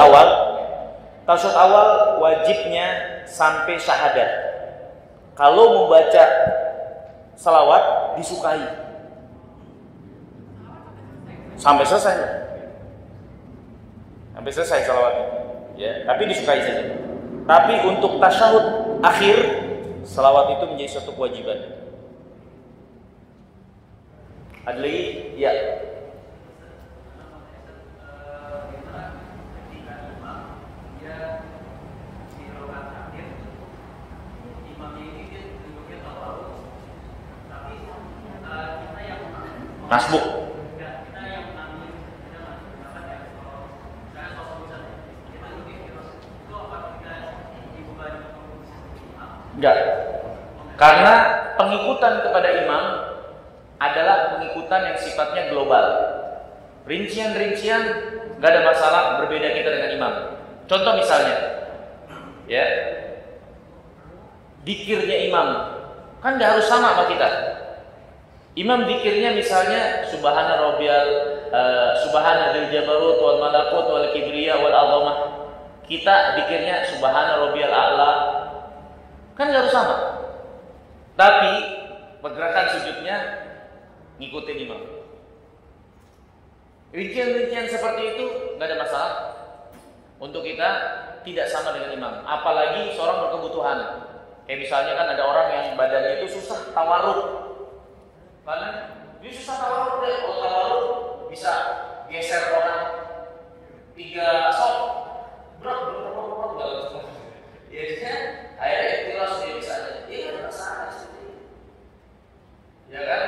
awal wajibnya sampai syahadat. Kalau membaca salawat disukai sampai selesai. Sampai selesai salawatnya. Ya, tapi disukai saja. Tapi untuk tasyahud akhir salawat itu menjadi suatu kewajiban. Ada lagi? Ya. Masbuk. Enggak. Karena pengikutan kepada imam adalah pengikutan yang sifatnya global. Rincian-rincian enggak ada masalah, berbeda kita dengan imam. Contoh misalnya, ya, dikirnya imam kan enggak harus sama sama kita. Imam dikirnya misalnya subhana rabbiyal subhana dzil jabarut wal malakut wal kibriya wal azamah. Kita dikirnya subhana rabbiyal a'la. Kan enggak harus sama. Tapi pergerakan sujudnya ngikutin imam. Rincian-rincian seperti itu enggak ada masalah. Untuk kita tidak sama dengan imam. Apalagi seorang berkebutuhan. Kayak misalnya kan ada orang yang badannya itu susah tawarruk. Karena ini susah tawarruk deh. Kalau tawarruk bisa geser orang 3 sok, berat. Ya dia akhirnya ikhlas dia bisa aja. Dia kan masalah seperti itu. Ya kan?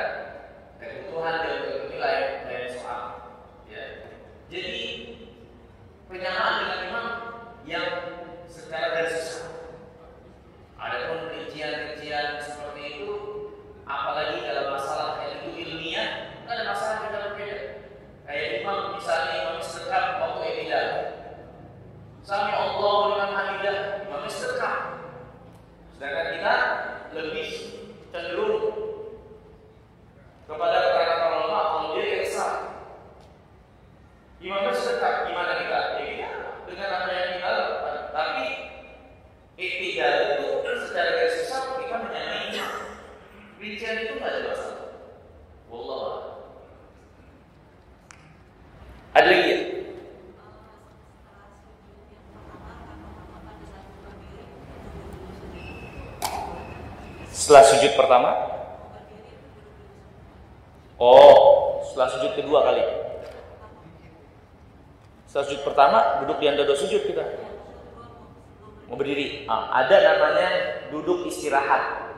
Kebutuhan dia itu lain soal. Ya. Jadi penyamaan dengan imam yang secara garis besar. Adapun rincian-rincian seperti itu, apalagi dalam masalah yang itu ilmiah, kan ada masalah yang berbeda. Kayak imam misalnya imam sedekah waktu i'tidal. Sami Allahu liman hamidah, imam sedekah. Sedangkan kita lebih cenderung kepada keterangan para ulama kalau dia irsal. Imam sedekah, gimana kita? Ya kita dengan apa yang kita lakukan. Tapi i'tidal itu secara garis besar kita menyamai rincian itu nggak ada masalah. Wallah. Ada lagi ya? Setelah sujud pertama? Oh, setelah sujud kedua kali. Setelah sujud pertama duduk di dada sujud kita. Mau berdiri. Ada namanya duduk istirahat.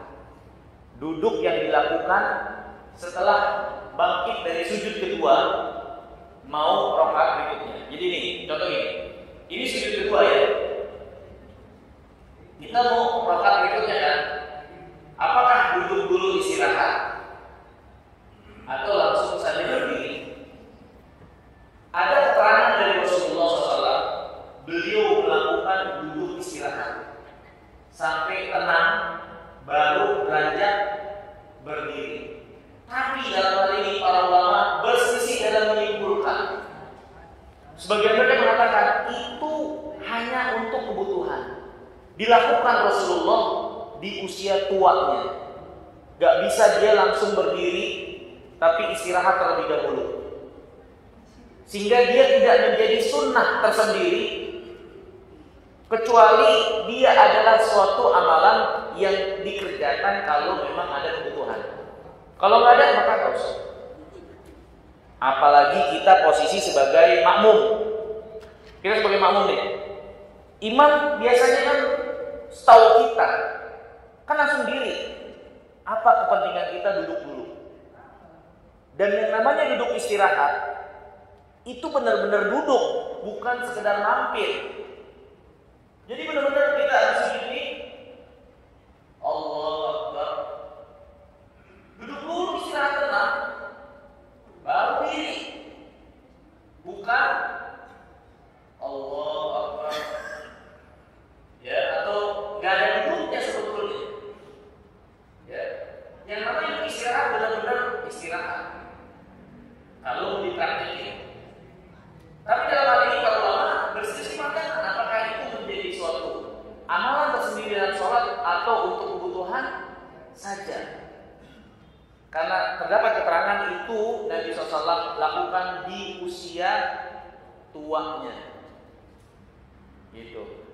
Duduk yang dilakukan setelah bangkit dari sujud kedua mau rakaat berikutnya. Jadi ini, contoh ini. Ini sujud kedua ya. Kita mau rakaat berikutnya kan? Apakah duduk dulu istirahat atau langsung saja berdiri? Ada keterangan dari Rasulullah SAW, beliau melakukan duduk istirahat sampai tenang, baru beranjak berdiri. Tapi dalam hal ini para ulama berselisih dalam menyimpulkan. Sebagian mereka mengatakan itu hanya untuk kebutuhan. Dilakukan Rasulullah di usia tuanya. Gak bisa dia langsung berdiri, tapi istirahat terlebih dahulu. Sehingga dia tidak menjadi sunnah tersendiri, kecuali dia adalah suatu amalan yang dikerjakan kalau memang ada kebutuhan. Kalau nggak ada maka nggak usah. Apalagi kita posisi sebagai makmum. Kita sebagai makmum nih. Imam biasanya kan setahu kita kan langsung diri. Apa kepentingan kita duduk dulu? Dan yang namanya duduk istirahat itu benar-benar duduk, bukan sekedar mampir. Jadi benar-benar kita harus begini. Allahu Akbar. Duduk dulu istirahat tenang, baru diri. Bukan Allahu Akbar. Ya, atau nggak ada duduknya sebetulnya. Ya, yang namanya istirahat benar-benar istirahat. Kalau dipraktikkan. Tapi dalam hal ini kalau ulama berselisih mengatakan apakah itu menjadi suatu amalan tersendiri dalam sholat atau untuk kebutuhan saja. Karena terdapat keterangan itu Nabi SAW lakukan di usia tuanya. Gitu.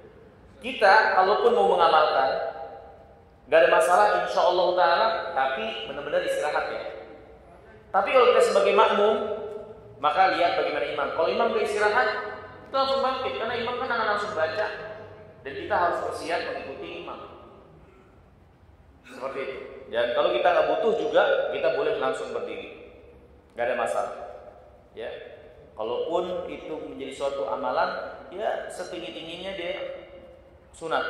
Kita kalaupun mau mengamalkan, gak ada masalah insya Allah Ta'ala, tapi benar-benar istirahat ya. Tapi kalau kita sebagai makmum, maka lihat bagaimana imam. Kalau imam beristirahat, kita langsung bangkit. Karena imam kan akan langsung baca. Dan kita harus bersiap mengikuti imam. Seperti itu. Dan kalau kita nggak butuh juga, kita boleh langsung berdiri. Gak ada masalah. Ya. Kalaupun itu menjadi suatu amalan, ya setinggi-tingginya dia sunat.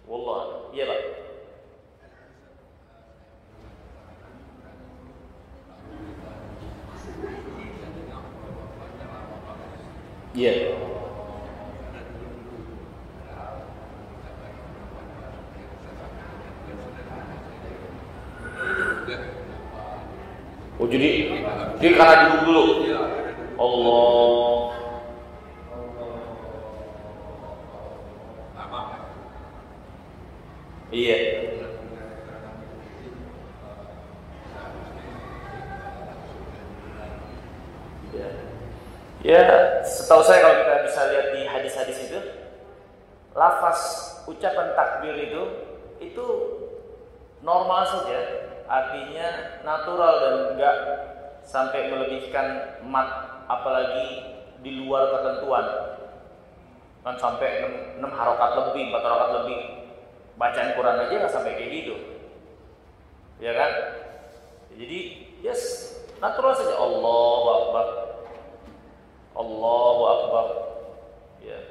Wallah. Iya Pak. Iya. Oh jadi dia karena duduk dulu. Allah. Iya. Ya, setahu saya kalau kita bisa lihat di hadis-hadis itu, lafaz ucapan takbir itu normal saja. artinya natural dan enggak sampai melebihkan mat, apalagi di luar ketentuan. Kan sampai 6 harokat lebih, 4 harokat lebih. Bacaan Quran aja nggak sampai kayak gitu. Ya kan? Jadi, yes, natural saja. Allahu Akbar. Allahu Akbar. Ya.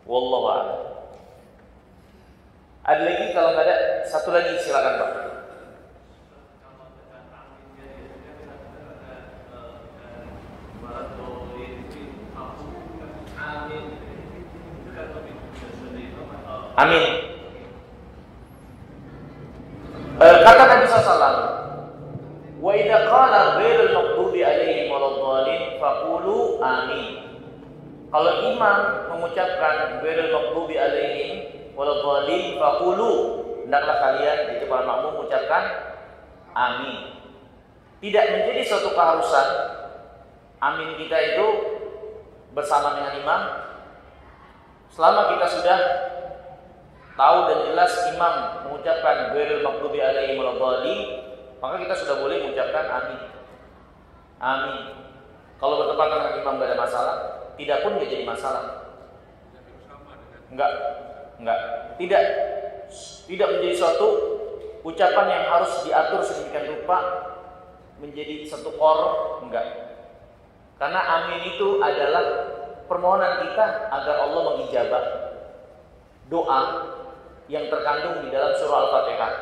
Wallahu a'lam. Ada lagi? Kalau nggak ada, satu lagi silakan Pak. Amin. Kata Nabi SAW, wa idza qala ghairil maghdubi alaihim waladdallin faqulu amin. Kalau imam mengucapkan ghairil maghdubi alaihim waladdallin faqulu, hendaklah kalian itu para makmum mengucapkan amin. Tidak menjadi suatu keharusan amin kita itu bersama dengan imam. Selama kita sudah tahu dan jelas imam mengucapkan ghairil maghdubi alaihim waladdallin, maka kita sudah boleh mengucapkan amin. Amin. Kalau bertepatan dengan imam tidak ada masalah, tidak pun tidak jadi masalah. Enggak. Tidak menjadi suatu ucapan yang harus diatur sedemikian rupa menjadi satu qor, enggak. Karena amin itu adalah permohonan kita agar Allah mengijabah doa yang terkandung di dalam surah Al-Fatihah.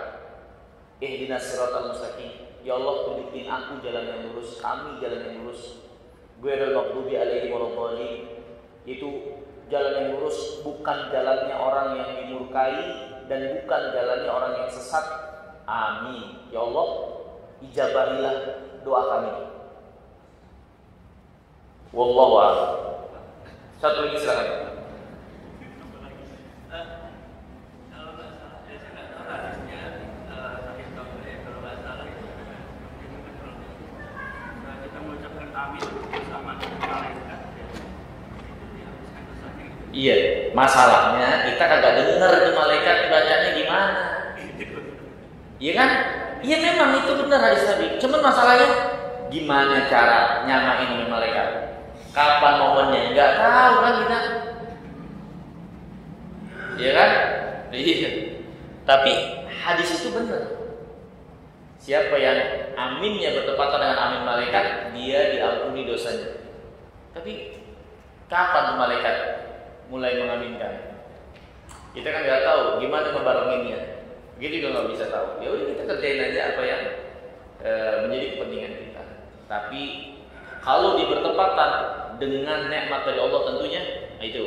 Ihdinas siratal mustaqim. Ya Allah, tunjukin aku jalan yang lurus, kami jalan yang lurus. Ghairil maghdubi alaihim waladdallin. Itu jalan yang lurus, bukan jalannya orang yang dimurkai dan bukan jalannya orang yang sesat. Amin. Ya Allah, ijabahilah doa kami. Wallahu a'lam. Satu lagi silakan. Iya, masalahnya kita kagak dengar itu malaikat bacanya gimana. Iya kan? Iya memang itu benar hadis Nabi. Cuman masalahnya gimana cara nyamain dengan malaikat? Kapan momennya? Enggak tahu kan kita. Iya kan? Iya. Tapi hadis itu benar. Siapa yang aminnya bertepatan dengan amin malaikat, dia diampuni dosanya. Tapi kapan malaikat mulai mengaminkan? Kita kan nggak tahu gimana membarenginya. Begitu juga nggak bisa tahu. Ya udah kita kerjain aja apa yang menjadi kepentingan kita. Tapi kalau bertepatan dengan nikmat dari Allah tentunya, nah itu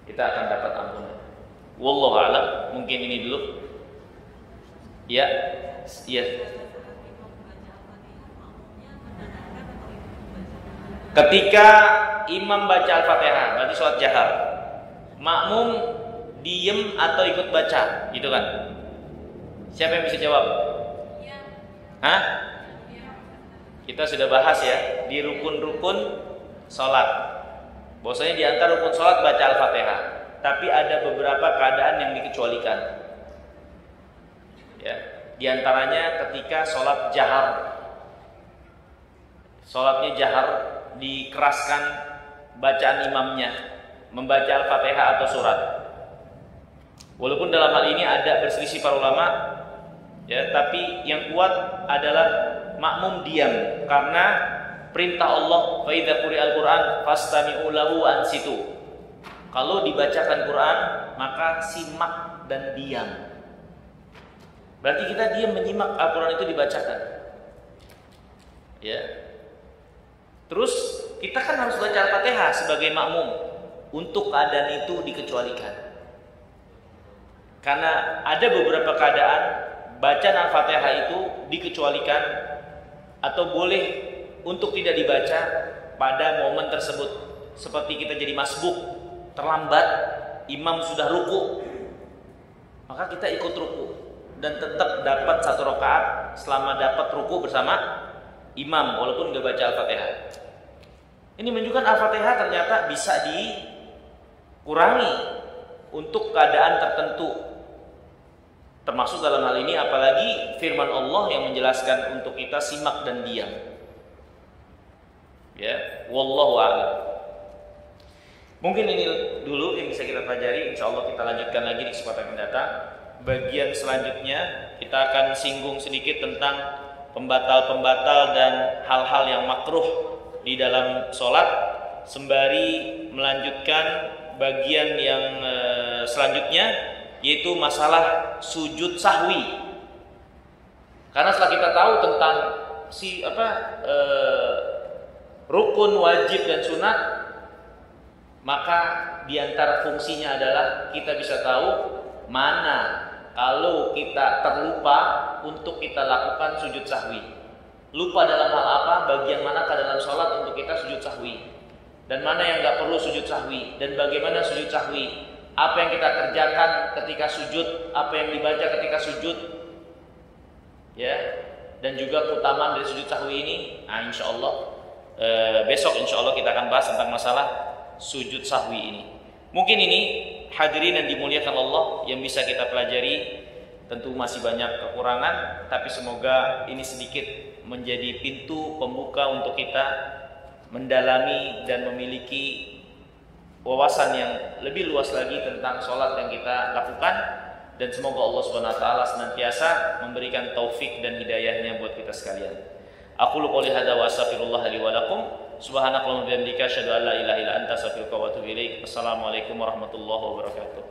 kita akan dapat ampunan. Wallahu a'lam. Mungkin ini dulu. Ya, iya. Ketika imam baca Al-Fatihah, berarti sholat jahar, makmum diem atau ikut baca, gitu kan? Siapa yang bisa jawab? Hah? Kita sudah bahas ya di rukun-rukun sholat. Bahwasanya di antara rukun sholat baca Al-Fatihah, tapi ada beberapa keadaan yang dikecualikan. Ya, di antaranya ketika sholat jahar, sholatnya jahar, dikeraskan bacaan imamnya, membaca Al-Fatihah atau surat. Walaupun dalam hal ini ada berselisih para ulama, ya, tapi yang kuat adalah makmum diam karena perintah Allah, fa idza quri'al Qur'an fastami'u lahu wa ansitu. Kalau dibacakan Quran, maka simak dan diam. Berarti kita diam menyimak Al-Quran itu dibacakan. Ya. Terus kita kan harus baca Al-Fatihah sebagai makmum. Untuk keadaan itu dikecualikan. Karena ada beberapa keadaan bacaan Al-Fatihah itu dikecualikan atau boleh untuk tidak dibaca pada momen tersebut. Seperti kita jadi masbuk, terlambat, imam sudah ruku, maka kita ikut ruku dan tetap dapat satu rakaat selama dapat ruku bersama imam walaupun nggak baca Al-Fatihah. Ini menunjukkan Al-Fatihah ternyata bisa dikurangi untuk keadaan tertentu. Termasuk dalam hal ini apalagi firman Allah yang menjelaskan untuk kita simak dan diam. Ya, wallahu a'lam. Mungkin ini dulu yang bisa kita pelajari. Insya Allah kita lanjutkan lagi di kesempatan mendatang. Bagian selanjutnya kita akan singgung sedikit tentang pembatal-pembatal dan hal-hal yang makruh di dalam sholat, sembari melanjutkan bagian yang selanjutnya, yaitu masalah sujud sahwi. Karena setelah kita tahu tentang rukun, wajib dan sunat, maka diantara fungsinya adalah kita bisa tahu mana kalau kita terlupa untuk kita lakukan sujud sahwi. Lupa dalam hal apa, bagian manakah dalam sholat untuk kita sujud sahwi, dan mana yang nggak perlu sujud sahwi, dan bagaimana sujud sahwi, apa yang kita kerjakan ketika sujud, apa yang dibaca ketika sujud, ya, dan juga keutamaan dari sujud sahwi ini. Nah, insya Allah besok insya Allah kita akan bahas tentang masalah sujud sahwi ini. Mungkin ini hadirin yang dimuliakan Allah yang bisa kita pelajari. Tentu masih banyak kekurangan, tapi semoga ini sedikit menjadi pintu pembuka untuk kita mendalami dan memiliki wawasan yang lebih luas lagi tentang sholat yang kita lakukan. Dan semoga Allah Subhanahu wa taala senantiasa memberikan taufik dan hidayahnya buat kita sekalian. Aku qouli hadza wa astaghfirullah li wa lakum. Subhanakallahumma wa bihamdika asyhadu an la ilaha illa anta astaghfiruka wa atubu ilaik. Assalamualaikum warahmatullahi wabarakatuh.